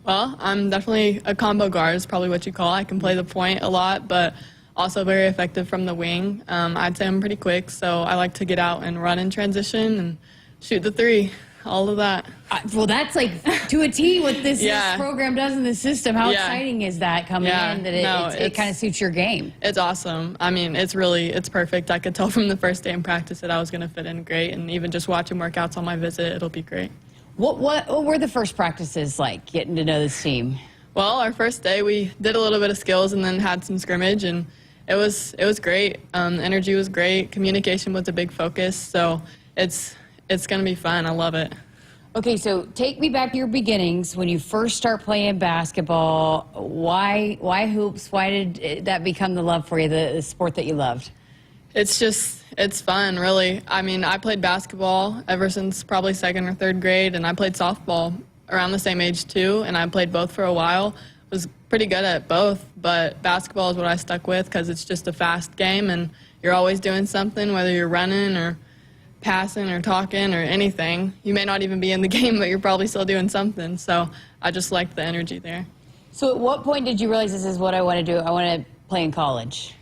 Well, I'm definitely a combo guard is probably what you call it. I can play the point a lot, but also very effective from the wing. I'd say I'm pretty quick, so I like to get out and run in transition and shoot the three, all of that. Well, that's like to a T what this program does in the system. How exciting is that coming in that it kind of suits your game? It's awesome. I mean, it's perfect. I could tell from the first day in practice that I was going to fit in great, and even just watching workouts on my visit, it'll be great. What were the first practices like, getting to know this team? Well, our first day we did a little bit of skills and then had some scrimmage, and it was great. The energy was great. Communication was a big focus, so it's going to be fun. I love it. Okay, so take me back to your beginnings when you first start playing basketball. Why hoops? Why did that become the love for you, the sport that you loved? It's fun, really. I mean, I played basketball ever since probably 2nd or 3rd grade, and I played softball around the same age too, and I played both for a while. Was pretty good at both, but basketball is what I stuck with because it's just a fast game, and you're always doing something, whether you're running or passing or talking or anything. You may not even be in the game, but you're probably still doing something, so I just liked the energy there. So at what point did you realize this is what I want to do? I want to play in college.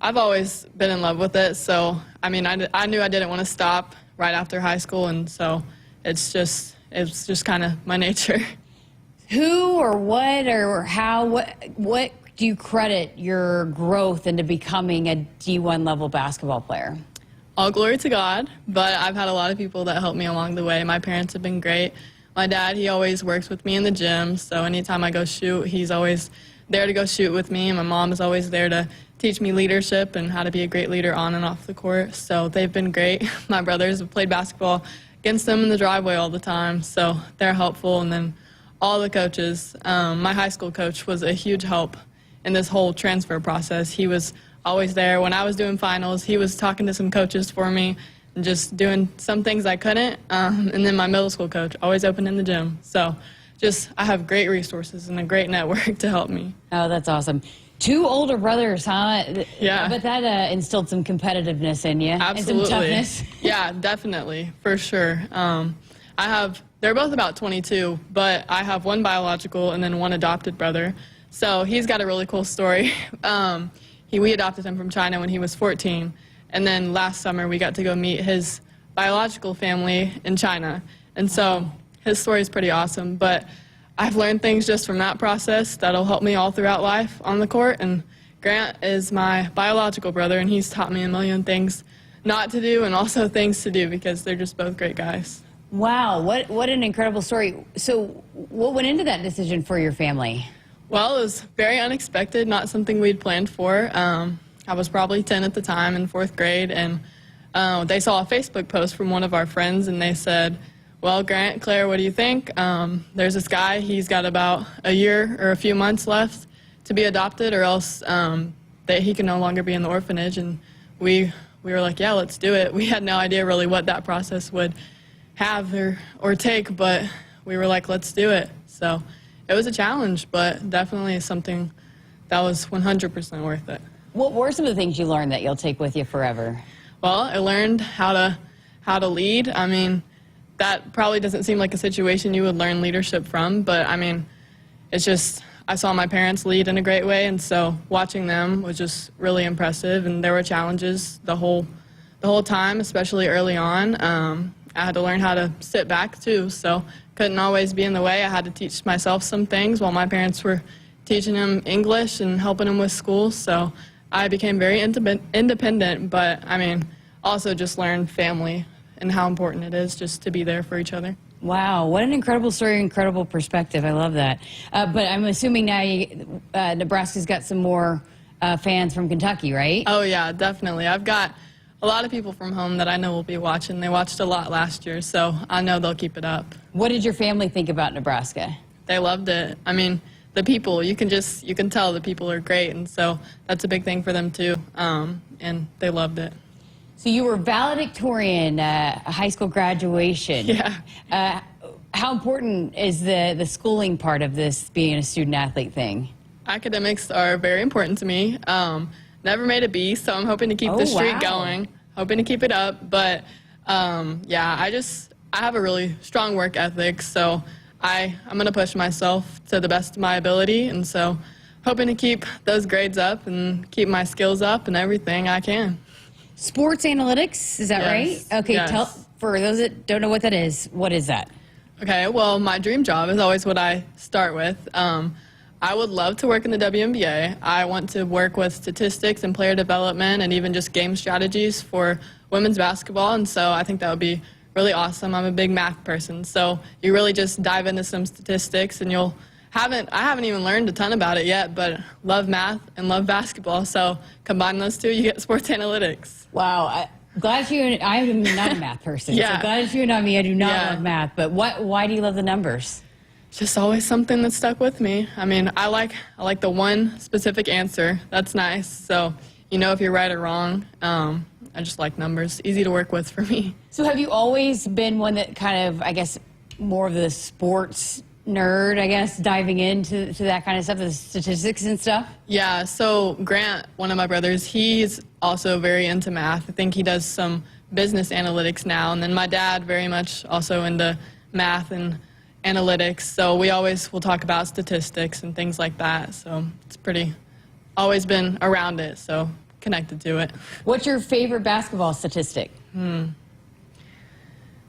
I've always been in love with it, so I mean, I knew I didn't want to stop right after high school, and so it's just kind of my nature. Who or what or how, what do you credit your growth into becoming a D1 level basketball player? All glory to God, but I've had a lot of people that helped me along the way. My parents have been great. My dad, he always works with me in the gym, so anytime I go shoot, he's always there to go shoot with me, and my mom is always there to teach me leadership and how to be a great leader on and off the court, so they've been great. My brothers have played basketball against them in the driveway all the time, so they're helpful, and then all the coaches. My high school coach was a huge help in this whole transfer process. He was always there. When I was doing finals, he was talking to some coaches for me and just doing some things I couldn't, and then my middle school coach, always open in the gym. So I have great resources and a great network to help me. Oh, that's awesome. 2 older brothers, huh? Yeah. But that instilled some competitiveness in you. Absolutely. And some toughness. Yeah, definitely, for sure. They're both about 22, but I have one biological and then one adopted brother. So he's got a really cool story. We adopted him from China when he was 14, and then last summer we got to go meet his biological family in China. And so his story is pretty awesome, but I've learned things just from that process that'll help me all throughout life on the court. And Grant is my biological brother, and he's taught me a million things not to do and also things to do because they're just both great guys. Wow, what an incredible story. So what went into that decision for your family? Well, it was very unexpected, not something we'd planned for. I was probably 10 at the time in 4th grade, and they saw a Facebook post from one of our friends, and they said, well, Grant, Claire, what do you think? There's this guy, he's got about a year or a few months left to be adopted, or else that he can no longer be in the orphanage. And we were like, yeah, let's do it. We had no idea really what that process would have or take, but we were like, let's do it. So it was a challenge, but definitely something that was 100% worth it. What were some of the things you learned that you'll take with you forever? Well, I learned how to lead. I mean, that probably doesn't seem like a situation you would learn leadership from, but I mean, it's just, I saw my parents lead in a great way, and so watching them was just really impressive, and there were challenges the whole time, especially early on. I had to learn how to sit back too, so couldn't always be in the way. I had to teach myself some things while my parents were teaching them English and helping them with school, so I became very independent, but I mean, also just learned family and how important it is just to be there for each other. Wow, what an incredible story, incredible perspective. I love that. But I'm assuming now Nebraska's got some more fans from Kentucky, right? Oh, yeah, definitely. I've got a lot of people from home that I know will be watching. They watched a lot last year, so I know they'll keep it up. What did your family think about Nebraska? They loved it. I mean, the people, you can tell the people are great, and so that's a big thing for them too, and they loved it. So you were valedictorian, high school graduation. Yeah. How important is the schooling part of this being a student athlete thing? Academics are very important to me. Never made a B, so I'm hoping to keep the streak going, hoping to keep it up. But yeah, I have a really strong work ethic, so I'm going to push myself to the best of my ability, and so hoping to keep those grades up and keep my skills up and everything I can. Sports analytics, is that right? Okay, yes. For those that don't know what that is, what is that? Okay, well, my dream job is always what I start with. I would love to work in the WNBA. I want to work with statistics and player development and even just game strategies for women's basketball, and so I think that would be really awesome. I'm a big math person, so you really just dive into some statistics, and I haven't even learned a ton about it yet, but love math and love basketball, so combine those two, you get sports analytics. Wow, I am not a math person, Yeah. so glad you and not me, I do not love math, but why do you love the numbers? It's just always something that stuck with me. I mean, I like the one specific answer. That's nice, so you know if you're right or wrong. I just like numbers. Easy to work with for me. So have you always been one that kind of, I guess, more of the sports nerd, I guess, diving into that kind of stuff, the statistics and stuff? Yeah, so Grant, one of my brothers, he's also very into math. I think he does some business analytics now. And then my dad, very much also into math and analytics. So we always will talk about statistics and things like that. So it's always been around it, so connected to it. What's your favorite basketball statistic?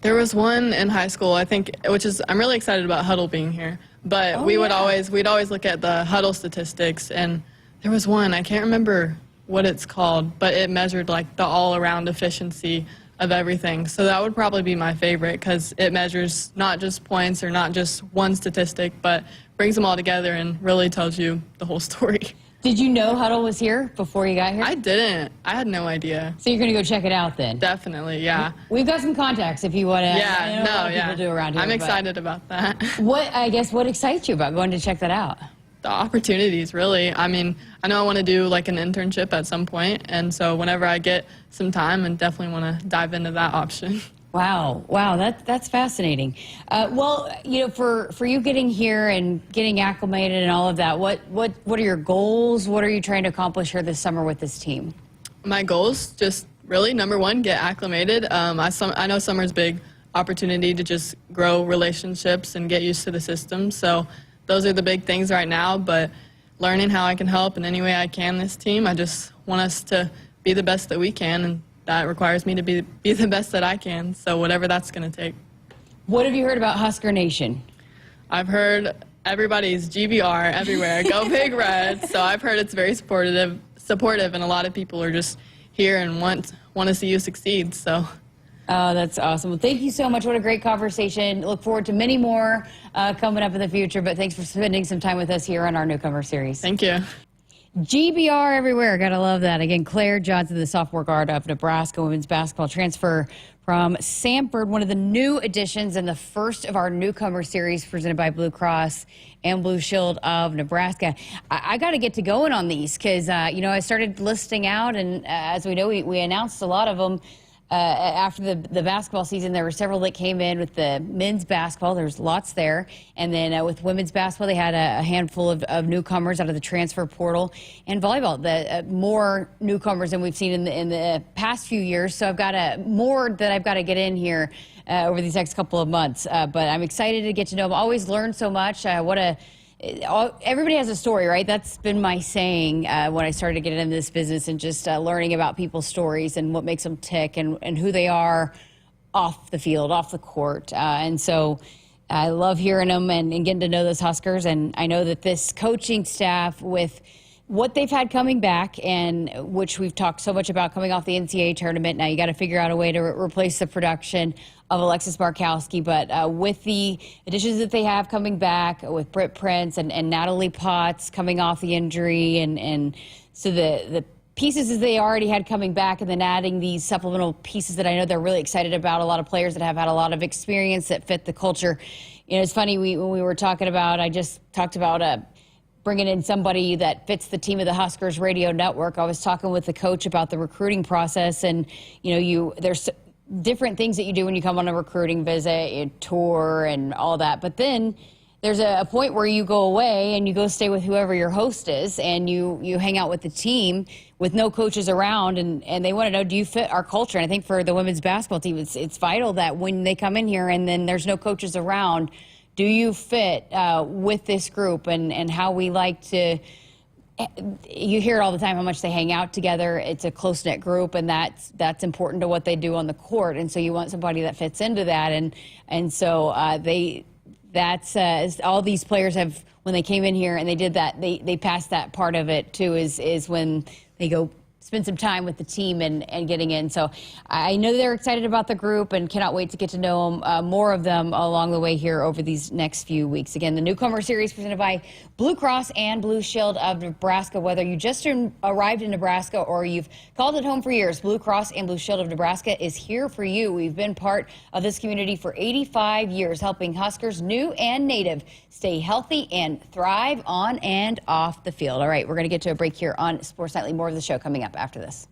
There was one in high school, I think, I'm really excited about Huddle being here, but we'd always look at the Huddle statistics, and there was one, I can't remember what it's called, but it measured like the all-around efficiency of everything. So that would probably be my favorite because it measures not just points or not just one statistic, but brings them all together and really tells you the whole story. Did you know Huddle was here before you got here? I didn't. I had no idea. So you're going to go check it out then? Definitely, yeah. We've got some contacts if you want to. People do around here. I'm excited about that. What excites you about going to check that out? The opportunities, really. I mean, I know I want to do like an internship at some point, and so whenever I get some time, I definitely want to dive into that option. Wow, that's fascinating. Well, for you getting here and getting acclimated and all of that, what are your goals? What are you trying to accomplish here this summer with this team? My goals, just really number one, get acclimated. I know summer's big opportunity to just grow relationships and get used to the system. So those are the big things right now. But learning how I can help in any way I can this team. I just want us to be the best that we can, and that requires me to be the best that I can, so whatever that's going to take. What have you heard about Husker Nation? I've heard everybody's GBR everywhere, go Big Red, so I've heard it's very supportive, and a lot of people are just here and want to see you succeed. So. Oh, that's awesome. Well, thank you so much. What a great conversation. Look forward to many more coming up in the future, but thanks for spending some time with us here on our Newcomer Series. Thank you. GBR everywhere. Gotta love that. Again, Claire Johnson, the sophomore guard of Nebraska women's basketball, transfer from Samford, one of the new additions in the first of our Newcomer Series presented by Blue Cross and Blue Shield of Nebraska. I got to get to going on these because, I started listing out, and as we know, we announced a lot of them. After the basketball season, there were several that came in with the men's basketball. There's lots there. And then with women's basketball, they had a handful of newcomers out of the transfer portal. And volleyball, more newcomers than we've seen in the past few years. So I've got more that I've got to get in here over these next couple of months. But I'm excited to get to know them. Always learn so much. Everybody has a story, right? That's been my saying when I started to get into this business, and just learning about people's stories and what makes them tick and who they are off the field, off the court. And so I love hearing them and getting to know those Huskers. And I know that this coaching staff, with what they've had coming back, and which we've talked so much about coming off the NCAA tournament, now you got to figure out a way to replace the production of Alexis Markowski, but with the additions that they have coming back, with Britt Prince and Natalie Potts coming off the injury, and so the pieces that they already had coming back, and then adding these supplemental pieces that I know they're really excited about, a lot of players that have had a lot of experience that fit the culture. It's funny, when we were talking about, I just talked about bringing in somebody that fits the team of the Huskers radio network. I was talking with the coach about the recruiting process, and there's different things that you do when you come on a recruiting visit, you tour and all that. But then there's a point where you go away and you go stay with whoever your host is, and you hang out with the team with no coaches around, and they want to know, do you fit our culture? And I think for the women's basketball team, it's vital that when they come in here and then there's no coaches around, do you fit with this group and how we like to – you hear it all the time, how much they hang out together. It's a close-knit group, and that's important to what they do on the court. And so you want somebody that fits into that. And so all these players have, when they came in here and they did that, they passed that part of it too, is when they go spend some time with the team and getting in. So I know they're excited about the group and cannot wait to get to know them, more of them along the way here over these next few weeks. Again, the Newcomer Series presented by Blue Cross and Blue Shield of Nebraska. Whether you just arrived in Nebraska or you've called it home for years, Blue Cross and Blue Shield of Nebraska is here for you. We've been part of this community for 85 years, helping Huskers, new and native, stay healthy and thrive on and off the field. All right, we're going to get to a break here on Sports Nightly. More of the show coming up after this.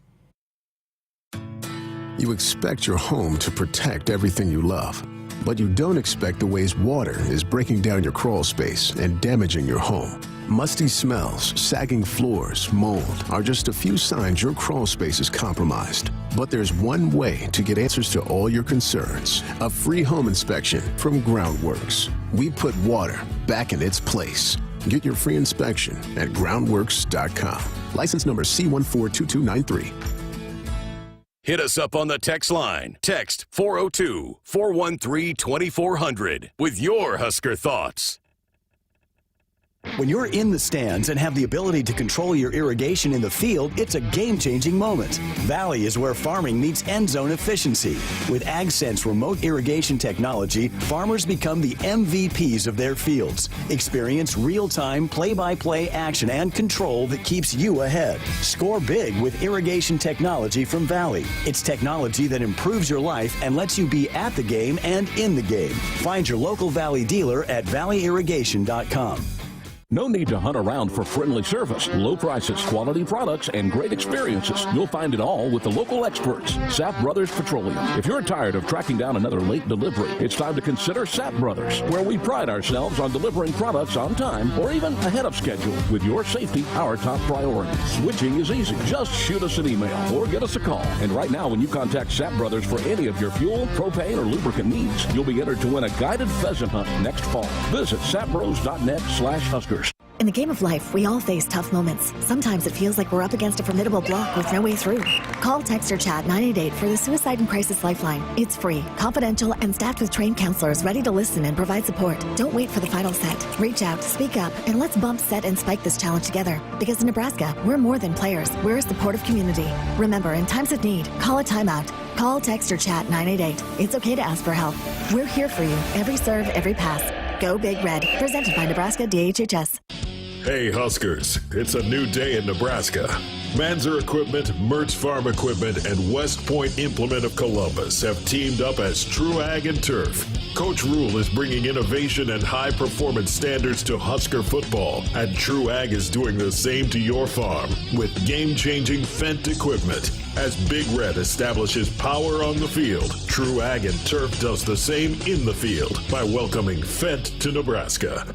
You expect your home to protect everything you love, but you don't expect the ways water is breaking down your crawl space and damaging your home. Musty smells, sagging floors, mold are just a few signs your crawl space is compromised. But there's one way to get answers to all your concerns. A free home inspection from Groundworks. We put water back in its place. Get your free inspection at groundworks.com. License number C142293. Hit us up on the text line. Text 402-413-2400 with your Husker thoughts. When you're in the stands and have the ability to control your irrigation in the field, it's a game-changing moment. Valley is where farming meets end zone efficiency. With AgSense remote irrigation technology, farmers become the MVPs of their fields. Experience real-time, play-by-play action and control that keeps you ahead. Score big with irrigation technology from Valley. It's technology that improves your life and lets you be at the game and in the game. Find your local Valley dealer at valleyirrigation.com. No need to hunt around for friendly service, low prices, quality products, and great experiences. You'll find it all with the local experts, Sapp Brothers Petroleum. If you're tired of tracking down another late delivery, it's time to consider Sapp Brothers, where we pride ourselves on delivering products on time or even ahead of schedule. With your safety, our top priority. Switching is easy. Just shoot us an email or get us a call. And right now, when you contact Sapp Brothers for any of your fuel, propane, or lubricant needs, you'll be entered to win a guided pheasant hunt next fall. Visit sappbros.net/Huskers. In the game of life, we all face tough moments. Sometimes it feels like we're up against a formidable block with no way through. Call, text, or chat 988 for the Suicide and Crisis Lifeline. It's free, confidential, and staffed with trained counselors ready to listen and provide support. Don't wait for the final set. Reach out, speak up, and let's bump, set, and spike this challenge together. Because in Nebraska, we're more than players. We're a supportive community. Remember, in times of need, call a timeout. Call, text, or chat 988. It's okay to ask for help. We're here for you. Every serve, every pass. Go Big Red. Presented by Nebraska DHHS. Hey Huskers, it's a new day in Nebraska. Manzer Equipment, Mertz Farm Equipment, and West Point Implement of Columbus have teamed up as True Ag and Turf. Coach Rule is bringing innovation and high-performance standards to Husker football, and True Ag is doing the same to your farm with game-changing Fendt equipment. As Big Red establishes power on the field, True Ag and Turf does the same in the field by welcoming Fendt to Nebraska.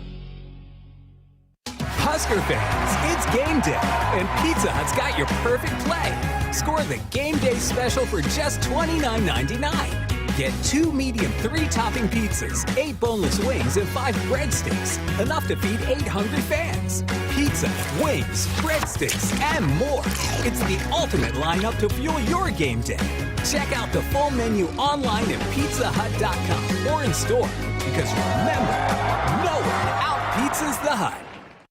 Husker fans, it's game day, and Pizza Hut's got your perfect play. Score the game day special for just $29.99. Get 2 medium 3-topping pizzas, 8 boneless wings, and 5 breadsticks. Enough to feed 8 hungry fans. Pizza, wings, breadsticks, and more. It's the ultimate lineup to fuel your game day. Check out the full menu online at pizzahut.com or in store. Because remember, no one out-pizzas the Hut.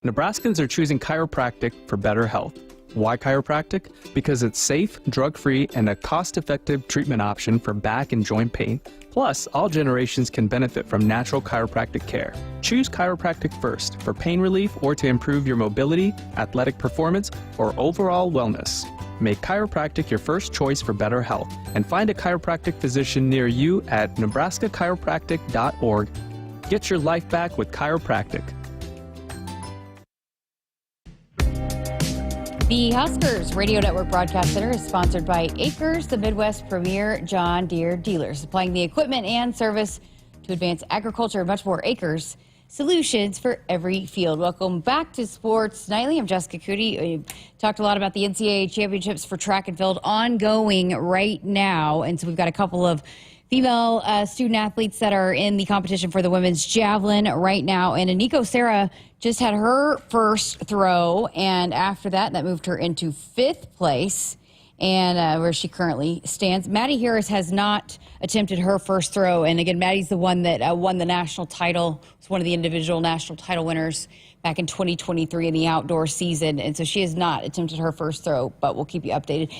Nebraskans are choosing chiropractic for better health. Why chiropractic? Because it's safe, drug-free, and a cost-effective treatment option for back and joint pain. Plus, all generations can benefit from natural chiropractic care. Choose chiropractic first for pain relief or to improve your mobility, athletic performance, or overall wellness. Make chiropractic your first choice for better health and find a chiropractic physician near you at nebraska-chiropractic.org. Get your life back with chiropractic. The Huskers Radio Network Broadcast Center is sponsored by Akrs, the Midwest premier John Deere dealer, supplying the equipment and service to advance agriculture and much more. Akrs, solutions for every field. Welcome back to Sports Nightly. I'm Jessica Coody. We talked a lot about the NCAA championships for track and field ongoing right now, and so we've got a couple of female student athletes that are in the competition for the women's javelin right now. And Aniko Sarah just had her first throw, and after that moved her into 5th place, and where she currently stands. Maddie Harris has not attempted her first throw, and again, Maddie's the one that won the national title. It's one of the individual national title winners back in 2023 in the outdoor season, and so she has not attempted her first throw, but we'll keep you updated.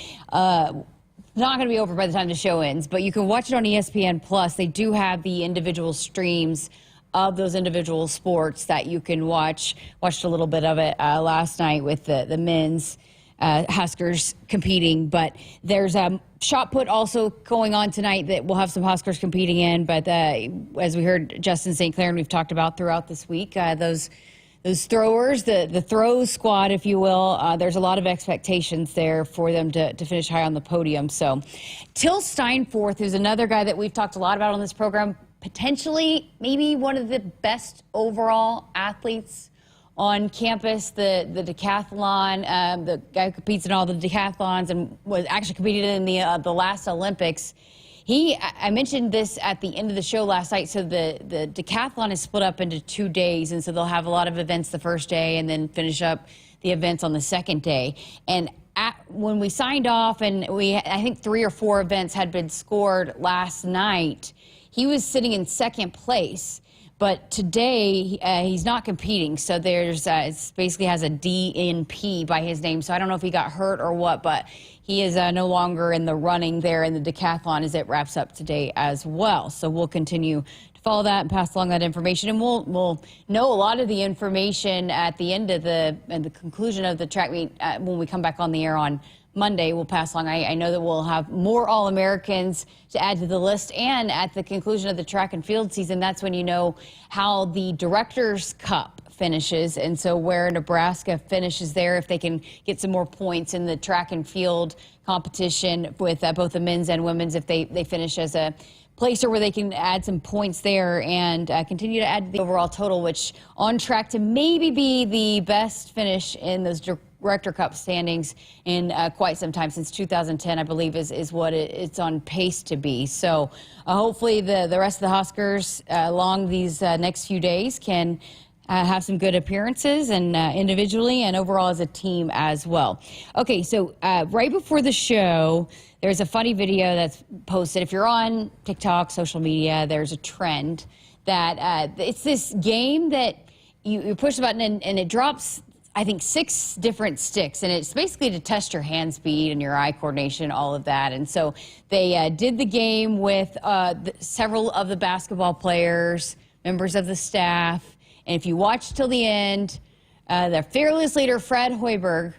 Not going to be over by the time the show ends, but you can watch it on ESPN Plus. They do have the individual streams of those individual sports that you can watch. Watched a little bit of it last night with the men's Huskers competing, but there's a shot put also going on tonight that we'll have some Huskers competing in. But as we heard Justin St. Clair and we've talked about throughout this week, those those throwers, the throw squad, if you will. There's a lot of expectations there for them to finish high on the podium. So, Till Steinforth, who's another guy that we've talked a lot about on this program, potentially maybe one of the best overall athletes on campus, the decathlon, the guy who competes in all the decathlons and was actually competed in the last Olympics. I mentioned this at the end of the show last night. So the decathlon is split up into 2 days, and so they'll have a lot of events the first day and then finish up the events on the second day. And when we signed off, and I think 3 or 4 events had been scored last night, he was sitting in second place. But today, he's not competing, so there's it basically has a DNP by his name. So I don't know if he got hurt or what, but he is no longer in the running there in the decathlon as it wraps up today as well. So we'll continue to follow that and pass along that information, and we'll know a lot of the information at the end of the conclusion of the track meet when we come back on the air on Monday. We'll pass along. I know that we'll have more All-Americans to add to the list, and at the conclusion of the track and field season, that's when you know how the Directors' Cup finishes, and so where Nebraska finishes there, if they can get some more points in the track and field competition with both the men's and women's, if they finish as a placer where they can add some points there and continue to add the overall total, which on track to maybe be the best finish in those Director Cup standings in quite some time, since 2010, I believe, is what it's on pace to be. So hopefully the rest of the Huskers along these next few days can have some good appearances, and individually and overall as a team as well. Okay, so right before the show, there's a funny video that's posted. If you're on TikTok, social media, there's a trend that it's this game that you push the button and it drops, I think, 6 different sticks, and it's basically to test your hand speed and your eye coordination, all of that. And so they did the game with several of the basketball players, members of the staff, and if you watch till the end, the fearless leader, Fred Hoiberg,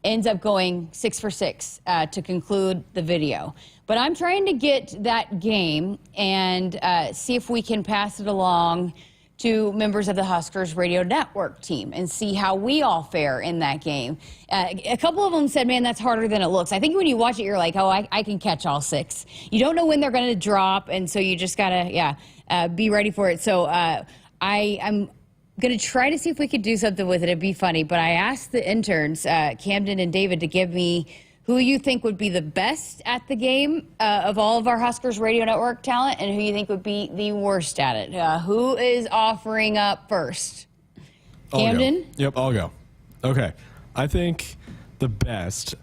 ends up going 6 for 6 to conclude the video. But I'm trying to get that game and see if we can pass it along to members of the Huskers radio network team and see how we all fare in that game. A couple of them said, man, that's harder than it looks. I think when you watch it, you're like, oh, I can catch all 6. You don't know when they're going to drop, and so you just got to, be ready for it. So I'm going to try to see if we could do something with it. It'd be funny. But I asked the interns, Camden and David, to give me who you think would be the best at the game of all of our Huskers Radio Network talent, and who you think would be the worst at it. Who is offering up first? Camden? Yep, I'll go. Okay. I think the best,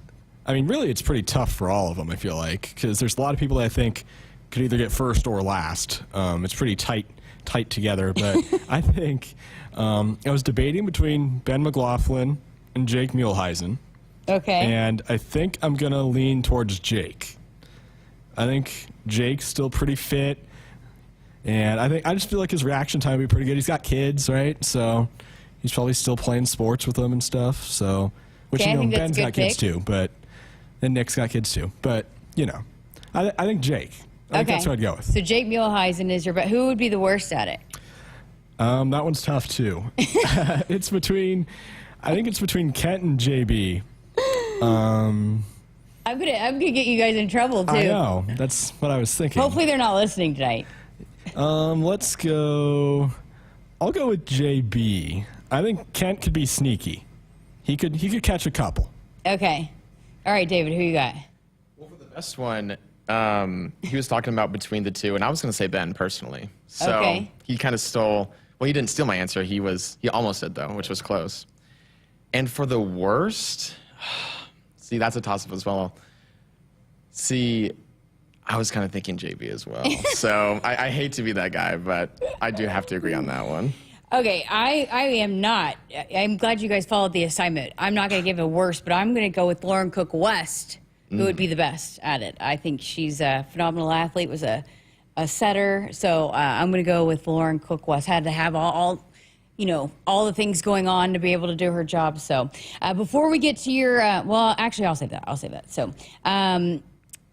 I mean, really it's pretty tough for all of them, I feel like, because there's a lot of people that I think could either get first or last. It's pretty tight together, but I think I was debating between Ben McLaughlin and Jake Muehlheisen. Okay. And I think I'm going to lean towards Jake. I think Jake's still pretty fit. And I just feel like his reaction time would be pretty good. He's got kids, right? So he's probably still playing sports with them and stuff. So, which, okay, Ben's got kids too, but then Nick's got kids too. But, I think Jake. I think that's what I'd go with. So Jake Muehlheisen is your bet. Who would be the worst at it? That one's tough too. I think it's between Kent and JB. I'm gonna get you guys in trouble too. I know. That's what I was thinking. Hopefully they're not listening tonight. Let's go. I'll go with JB. I think Kent could be sneaky. He could catch a couple. Okay. All right, David, who you got? Well, for the best one, he was talking about between the two, and I was going to say Ben personally. So he kind of stole. Well, he didn't steal my answer. He almost did though, which was close. And for the worst, see, that's a toss-up as well. See, I was kind of thinking JB as well. So I hate to be that guy, but I do have to agree on that one. Okay, I am not. I'm glad you guys followed the assignment. I'm not going to give a worst, but I'm going to go with Lauren Cook West, who would be the best at it. I think she's a phenomenal athlete, was a setter. So I'm going to go with Lauren Cook West. Had to have all the things going on to be able to do her job. So before we get to your, well, actually, I'll say that. So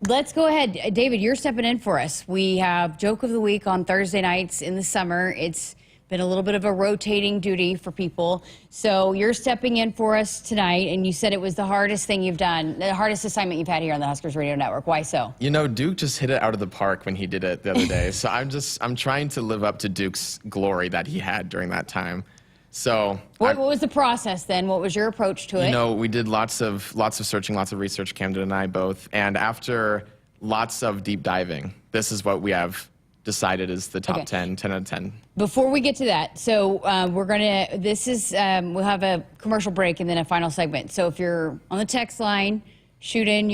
let's go ahead. David, you're stepping in for us. We have Joke of the Week on Thursday nights in the summer. It's been a little bit of a rotating duty for people. So you're stepping in for us tonight, and you said it was the hardest thing you've done, the hardest assignment you've had here on the Huskers Radio Network. Why so? You know, Duke just hit it out of the park when he did it the other day. So I'm trying to live up to Duke's glory that he had during that time. So what was the process then? What was your approach to it? You know, we did lots of searching, lots of research, Camden and I both. And after lots of deep diving, this is what we have decided is the top 10 out of 10. Before we get to that, so we'll have a commercial break and then a final segment. So if you're on the text line, shoot in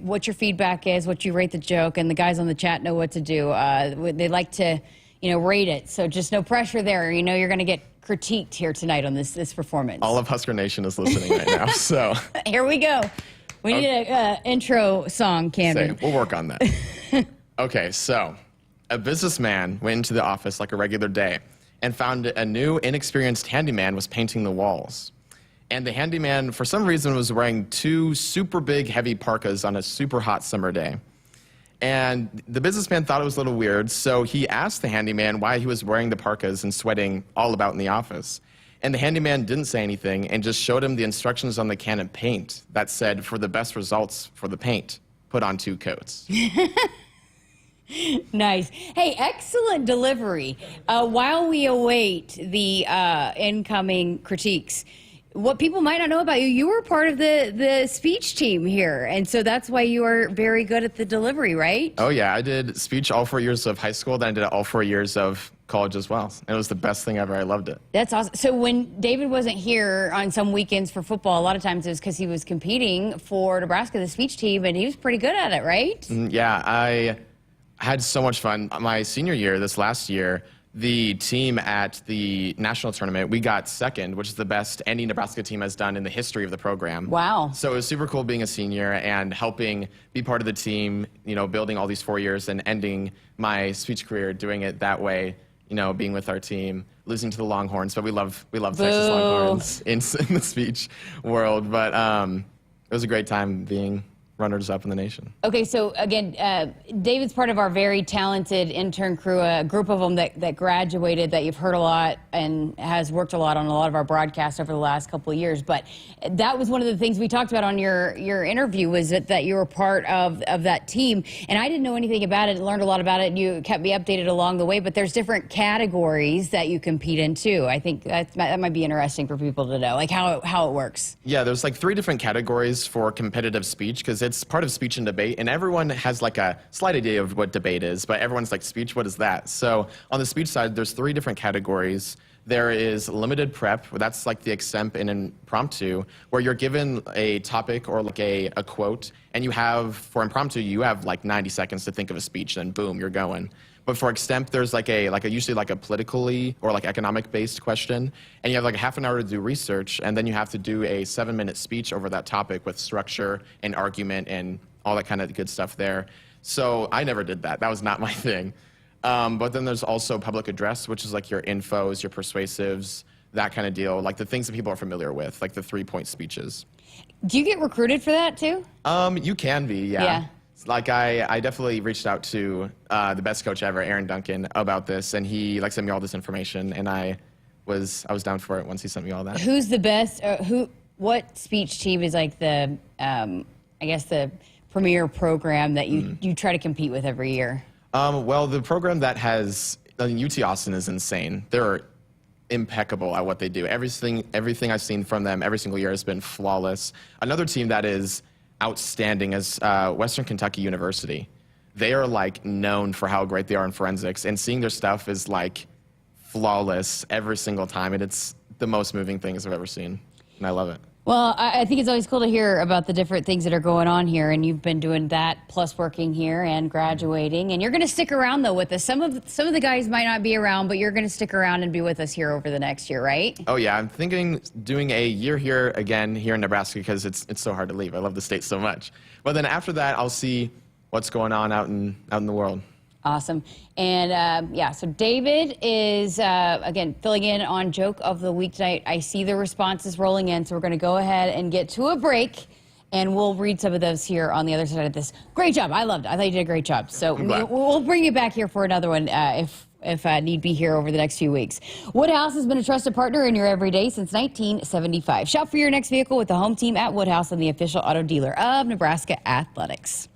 what your feedback is, what you rate the joke, and the guys on the chat know what to do. They like to, rate it. So just no pressure there. You know you're going to get critiqued here tonight on this performance. All of Husker Nation is listening right now. So here we go. We need an intro song, Camden. We'll work on that. Okay, so a businessman went into the office like a regular day and found a new, inexperienced handyman was painting the walls. And the handyman, for some reason, was wearing 2 super big, heavy parkas on a super hot summer day. And the businessman thought it was a little weird, so he asked the handyman why he was wearing the parkas and sweating all about in the office. And the handyman didn't say anything and just showed him the instructions on the can of paint that said, for the best results for the paint, put on 2 coats. Nice. Hey, excellent delivery. While we await the incoming critiques, what people might not know about you, you were part of the speech team here, and so that's why you are very good at the delivery, right? Oh, yeah. I did speech all 4 years of high school, then I did it all 4 years of college as well. And it was the best thing ever. I loved it. That's awesome. So when David wasn't here on some weekends for football, a lot of times it was because he was competing for Nebraska, the speech team, and he was pretty good at it, right? Yeah, I had so much fun. My senior year, this last year, the team at the national tournament, we got second, which is the best any Nebraska team has done in the history of the program. Wow. So it was super cool being a senior and helping be part of the team, building all these 4 years and ending my speech career doing it that way, being with our team, losing to the Longhorns, but we love Texas Longhorns in the speech world. But it was a great time being runners-up in the nation. Okay, so again, David's part of our very talented intern crew, a group of them that graduated that you've heard a lot and has worked a lot on a lot of our broadcasts over the last couple of years. But that was one of the things we talked about on your interview, was that you were part of that team. And I didn't know anything about it and learned a lot about it, and you kept me updated along the way. But there's different categories that you compete in, too. I think that might be interesting for people to know, like how it works. Yeah, there's like 3 different categories for competitive speech, because it's part of speech and debate, and everyone has like a slight idea of what debate is, but everyone's like, speech, what is that? So on the speech side, there's 3 different categories. There is limited prep, that's like the extemp and impromptu, where you're given a topic or like a quote, and you have, for impromptu, you have like 90 seconds to think of a speech, and boom, you're going. But for extemp, there's usually like a politically or like economic-based question, and you have like a half an hour to do research, and then you have to do a 7-minute speech over that topic with structure and argument and all that kind of good stuff there. So I never did that. That was not my thing. But then there's also public address, which is like your infos, your persuasives, that kind of deal, like the things that people are familiar with, like the 3-point speeches. Do you get recruited for that too? You can be, yeah. Like I definitely reached out to the best coach ever, Aaron Duncan, about this, and he sent me all this information, and I was down for it once he sent me all that. Who's the best? What speech team is like the the premier program that you try to compete with every year? Well, the program that has UT Austin is insane. They're impeccable at what they do. Everything I've seen from them every single year has been flawless. Another team that is outstanding is Western Kentucky University. They are known for how great they are in forensics, and seeing their stuff is flawless every single time, and it's the most moving things I've ever seen, and I love it. Well, I think it's always cool to hear about the different things that are going on here, and you've been doing that plus working here and graduating, and you're going to stick around though with us. Some of the guys might not be around, but you're going to stick around and be with us here over the next year, right? Oh yeah, I'm thinking doing a year here again here in Nebraska, because it's so hard to leave. I love the state so much. But then after that, I'll see what's going on out in the world. Awesome. And so David is, again, filling in on Joke of the Week tonight. I see the responses rolling in, so we're going to go ahead and get to a break, and we'll read some of those here on the other side of this. Great job. I loved it. I thought you did a great job. So we'll bring you back here for another one if if need be here over the next few weeks. Woodhouse has been a trusted partner in your everyday since 1975. Shop for your next vehicle with the home team at Woodhouse and the official auto dealer of Nebraska Athletics.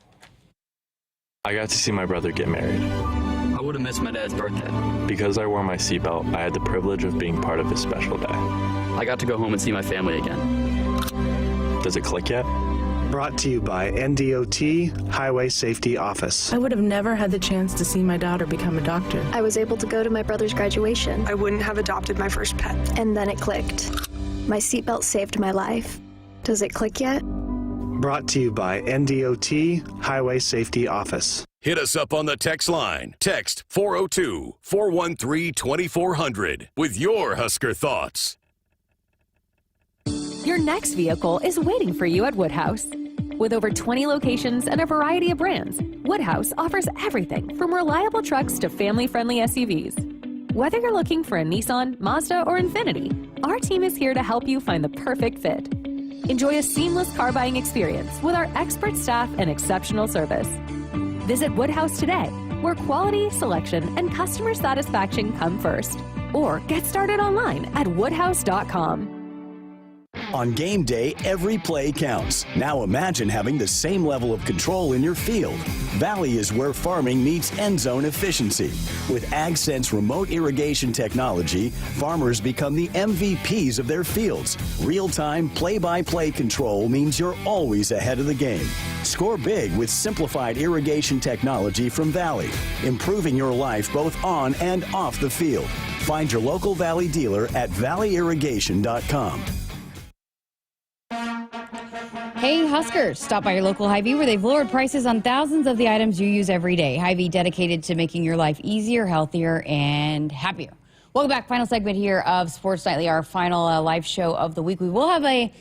I got to see my brother get married. I would have missed my dad's birthday. Because I wore my seatbelt, I had the privilege of being part of his special day. I got to go home and see my family again. Does it click yet? Brought to you by NDOT Highway Safety Office. I would have never had the chance to see my daughter become a doctor. I was able to go to my brother's graduation. I wouldn't have adopted my first pet. And then it clicked. My seatbelt saved my life. Does it click yet? Brought to you by NDOT Highway Safety Office. Hit us up on the text line. Text 402-413-2400 with your Husker thoughts. Your next vehicle is waiting for you at Woodhouse. With over 20 locations and a variety of brands, Woodhouse offers everything from reliable trucks to family-friendly SUVs. Whether you're looking for a Nissan, Mazda, or Infiniti, our team is here to help you find the perfect fit. Enjoy a seamless car buying experience with our expert staff and exceptional service. Visit Woodhouse today, where quality, selection, and customer satisfaction come first. Or get started online at woodhouse.com. On game day, every play counts. Now imagine having the same level of control in your field. Valley is where farming meets end zone efficiency. With AgSense remote irrigation technology, farmers become the MVPs of their fields. Real-time, play-by-play control means you're always ahead of the game. Score big with simplified irrigation technology from Valley, improving your life both on and off the field. Find your local Valley dealer at valleyirrigation.com. Hey, Huskers, stop by your local Hy-Vee where they've lowered prices on thousands of the items you use every day. Hy-Vee dedicated to making your life easier, healthier, and happier. Welcome back. Final segment here of Sports Nightly, our final live show of the week. We will have a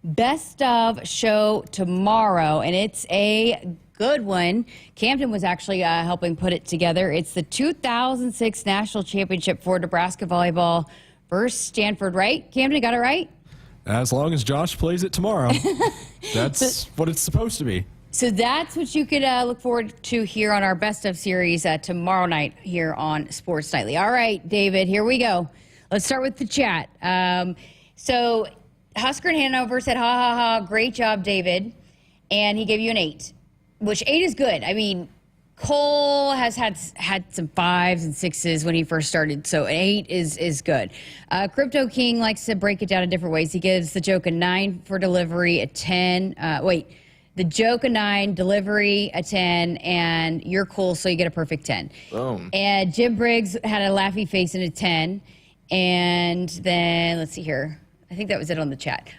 best of show tomorrow, and it's a good one. Camden was actually helping put it together. It's the 2006 National Championship for Nebraska volleyball versus Stanford, right? Camden, got it right? As long as Josh plays it tomorrow. That's what it's supposed to be. So that's what you could look forward to here on our Best of series tomorrow night here on Sports Nightly. All right, David, here we go. Let's start with the chat. So Husker in Hanover said, ha, ha, ha, great job, David. And he gave you an 8, which 8 is good. I mean, Cole has had some 5s and 6s when he first started, so an 8 is good. Crypto King likes to break it down in different ways. He gives the joke a 9 for delivery, a 10. The joke a 9, delivery a 10, and you're cool, so you get a perfect 10. Boom. And Jim Briggs had a laughy face and a 10. And then, let's see here. I think that was it on the chat.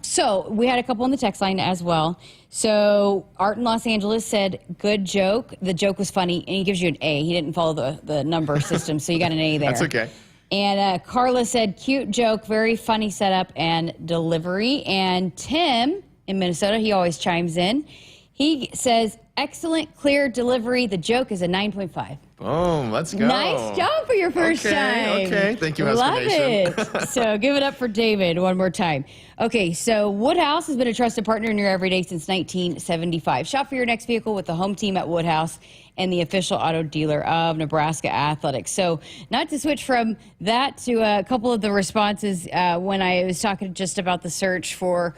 So we had a couple on the text line as well. So Art in Los Angeles said, good joke. The joke was funny, and he gives you an A. He didn't follow the number system, so you got an A there. That's okay. And Carla said, cute joke, very funny setup and delivery. And Tim in Minnesota, he always chimes in. He says, excellent, clear delivery. The joke is a 9.5. Boom, let's go. Nice job for your first time. Okay, thank you, Husker Love Nation. it. So give it up for David one more time. Okay, so Woodhouse has been a trusted partner in your everyday since 1975. Shop for your next vehicle with the home team at Woodhouse and the official auto dealer of Nebraska Athletics. So not to switch from that to a couple of the responses when I was talking just about the search for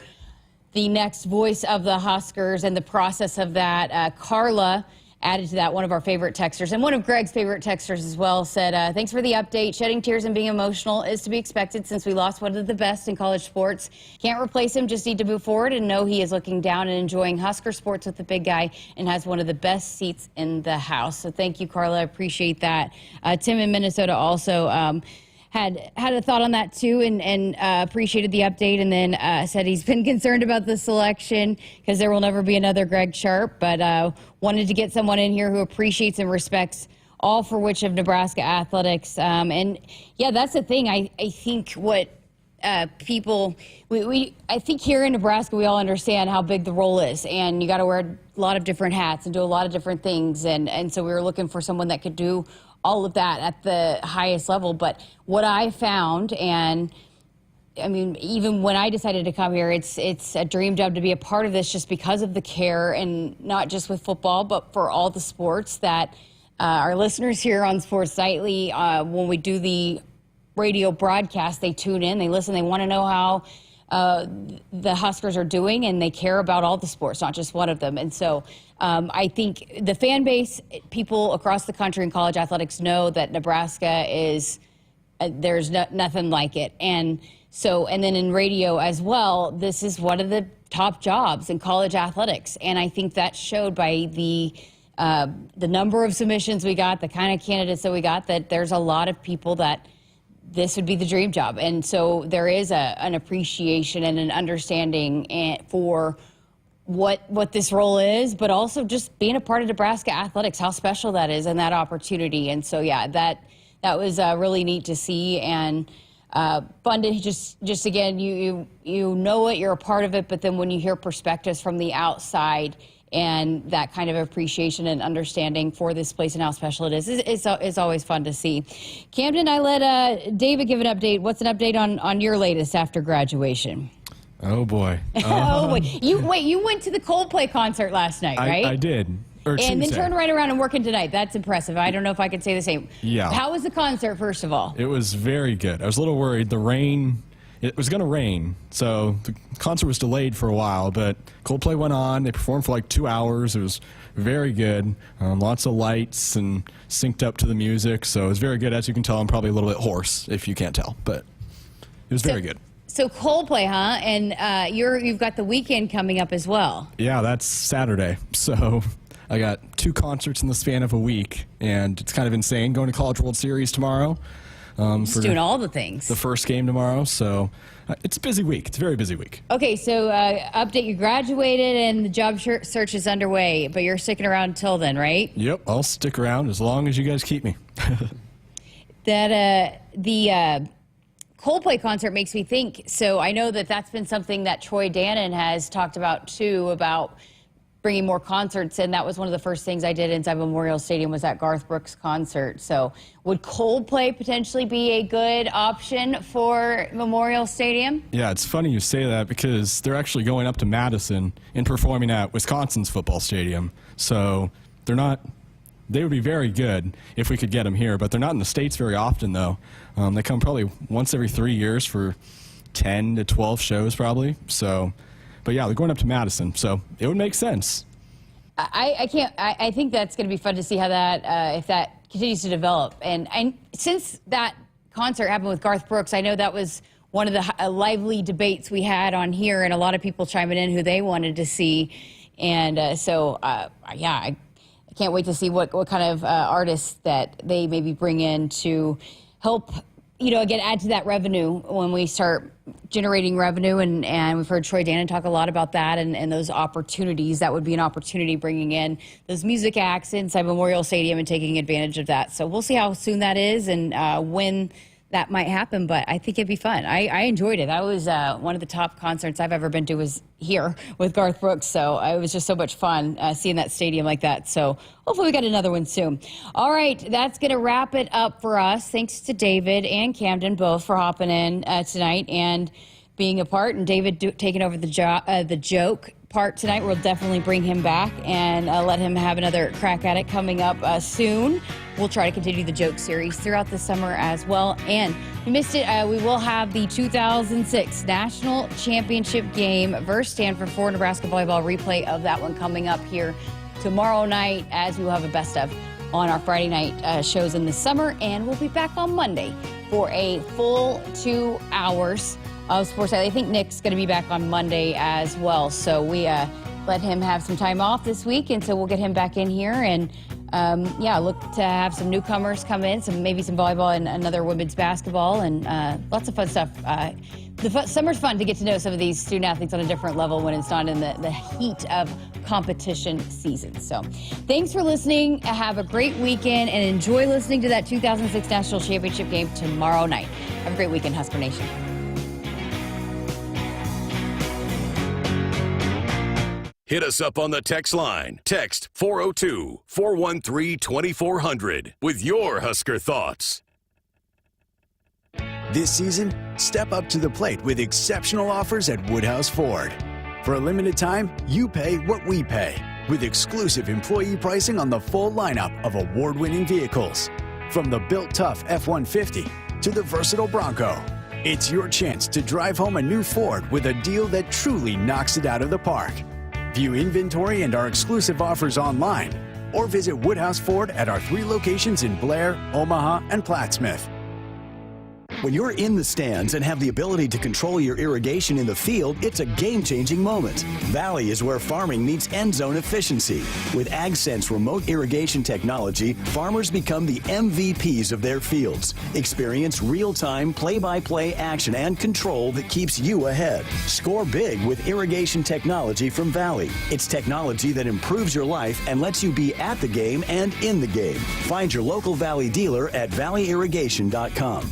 the next voice of the Huskers and the process of that. Carla added to that, one of our favorite texters, and one of Greg's favorite texters as well, said, thanks for the update. Shedding tears and being emotional is to be expected since we lost one of the best in college sports. Can't replace him, just need to move forward and know he is looking down and enjoying Husker sports with the big guy and has one of the best seats in the house. So thank you, Carla. I appreciate that. Tim in Minnesota also had a thought on that too, and appreciated the update, and then said he's been concerned about the selection because there will never be another Greg Sharp, but wanted to get someone in here who appreciates and respects all for which of Nebraska athletics. And yeah, that's the thing. I think what people, I think here in Nebraska, we all understand how big the role is, and you got to wear a lot of different hats and do a lot of different things. And so we were looking for someone that could do all of that at the highest level. But what I found, and I mean, even when I decided to come here, it's a dream job to be a part of this just because of the care, and not just with football, but for all the sports that our listeners here on Sports Nightly, when we do the radio broadcast, they tune in, they listen, they want to know how the Huskers are doing, and they care about all the sports, not just one of them. And so I think the fan base, people across the country in college athletics know that Nebraska is, there's nothing like it. And then in radio as well, this is one of the top jobs in college athletics. And I think that showed by the number of submissions we got, the kind of candidates that we got, that there's a lot of people that this would be the dream job. And so there is an appreciation and an understanding for what this role is, but also just being a part of Nebraska athletics, how special that is and that opportunity. And so, yeah, that was really neat to see, and fun to just again, you know it, you're a part of it, but then when you hear perspectives from the outside and that kind of appreciation and understanding for this place and how special it is, it's always fun to see. Camden, I let David give an update. What's an update on your latest after graduation? Oh, boy. Oh, boy. You went to the Coldplay concert last night, right? I did. And then turned right around and working tonight. That's impressive. I don't know if I could say the same. Yeah. How was the concert, first of all? It was very good. I was a little worried. It was going to rain, so the concert was delayed for a while, but Coldplay went on. They performed for like 2 hours. It was very good. Lots of lights and synced up to the music, so it was very good. As you can tell, I'm probably a little bit hoarse if you can't tell, but it was very good. So Coldplay, huh? And you've got the weekend coming up as well. Yeah, that's Saturday. So I got 2 concerts in the span of a week, and it's kind of insane going to College World Series tomorrow. Just doing all the things. The first game tomorrow, so it's a busy week. It's a very busy week. Okay, so update, you graduated and the job search is underway, but you're sticking around until then, right? Yep, I'll stick around as long as you guys keep me. The Coldplay concert makes me think, so I know that's been something that Troy Dannon has talked about too, about bringing more concerts, and that was one of the first things I did inside Memorial Stadium was that Garth Brooks concert. So would Coldplay potentially be a good option for Memorial Stadium? Yeah, it's funny you say that because they're actually going up to Madison and performing at Wisconsin's football stadium. So they would be very good if we could get them here, but they're not in the States very often, though. They come probably once every 3 years for 10 to 12 shows probably. So, but yeah, they're going up to Madison, so it would make sense. I think that's going to be fun to see how that, if that continues to develop. And since that concert happened with Garth Brooks, I know that was one of the lively debates we had on here, and a lot of people chiming in who they wanted to see. And yeah, I can't wait to see what kind of artists that they maybe bring in to help, again, add to that revenue when we start generating revenue. And we've heard Troy Dannon talk a lot about that and those opportunities. That would be an opportunity, bringing in those music acts inside Memorial Stadium and taking advantage of that. So we'll see how soon that is and when that might happen, but I think it'd be fun. I enjoyed it. That was one of the top concerts I've ever been to, was here with Garth Brooks. So it was just so much fun seeing that stadium like that. So hopefully we get another one soon. All right, that's going to wrap it up for us. Thanks to David and Camden both for hopping in tonight and being a part, and David taking over the joke part tonight. We'll definitely bring him back and let him have another crack at it coming up soon. We'll try to continue the joke series throughout the summer as well. And if you missed it, we will have the 2006 National Championship game versus Stanford for Nebraska volleyball. Replay of that one coming up here tomorrow night, as we will have a best of on our Friday night shows in the summer. And we'll be back on Monday for a full 2 hours of sports. I think Nick's going to be back on Monday as well. So we let him have some time off this week, and so we'll get him back in here and look to have some newcomers come in, maybe some volleyball and another women's basketball, and lots of fun stuff. Summer's fun to get to know some of these student athletes on a different level when it's not in the heat of competition season. So thanks for listening. Have a great weekend and enjoy listening to that 2006 National Championship game tomorrow night. Have a great weekend, Husker Nation. Hit us up on the text line. Text 402-413-2400 with your Husker thoughts. This season, step up to the plate with exceptional offers at Woodhouse Ford. For a limited time, you pay what we pay. with exclusive employee pricing on the full lineup of award-winning vehicles. From the built tough F-150 to the versatile Bronco, it's your chance to drive home a new Ford with a deal that truly knocks it out of the park. View inventory and our exclusive offers online or visit Woodhouse Ford at our 3 locations in Blair, Omaha, and Plattsmouth. When you're in the stands and have the ability to control your irrigation in the field, it's a game-changing moment. Valley is where farming meets end zone efficiency. With AgSense remote irrigation technology, farmers become the MVPs of their fields. Experience real-time, play-by-play action and control that keeps you ahead. Score big with irrigation technology from Valley. It's technology that improves your life and lets you be at the game and in the game. Find your local Valley dealer at valleyirrigation.com.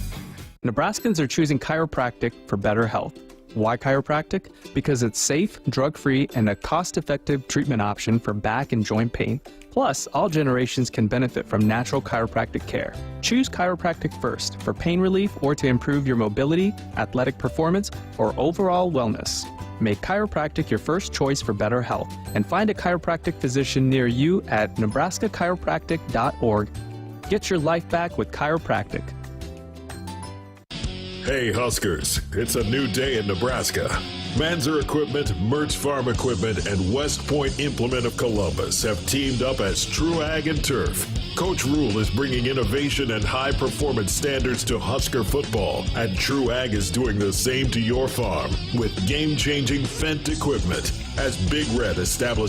Nebraskans are choosing chiropractic for better health. Why chiropractic? Because it's safe, drug-free, and a cost-effective treatment option for back and joint pain. Plus, all generations can benefit from natural chiropractic care. Choose chiropractic first for pain relief or to improve your mobility, athletic performance, or overall wellness. Make chiropractic your first choice for better health and find a chiropractic physician near you at nebraska-chiropractic.org. Get your life back with chiropractic. Hey Huskers, it's a new day in Nebraska. Manzer Equipment, Mertz Farm Equipment, and West Point Implement of Columbus have teamed up as True Ag and Turf. Coach Rule is bringing innovation and high-performance standards to Husker football, and True Ag is doing the same to your farm with game-changing Fendt equipment. As Big Red established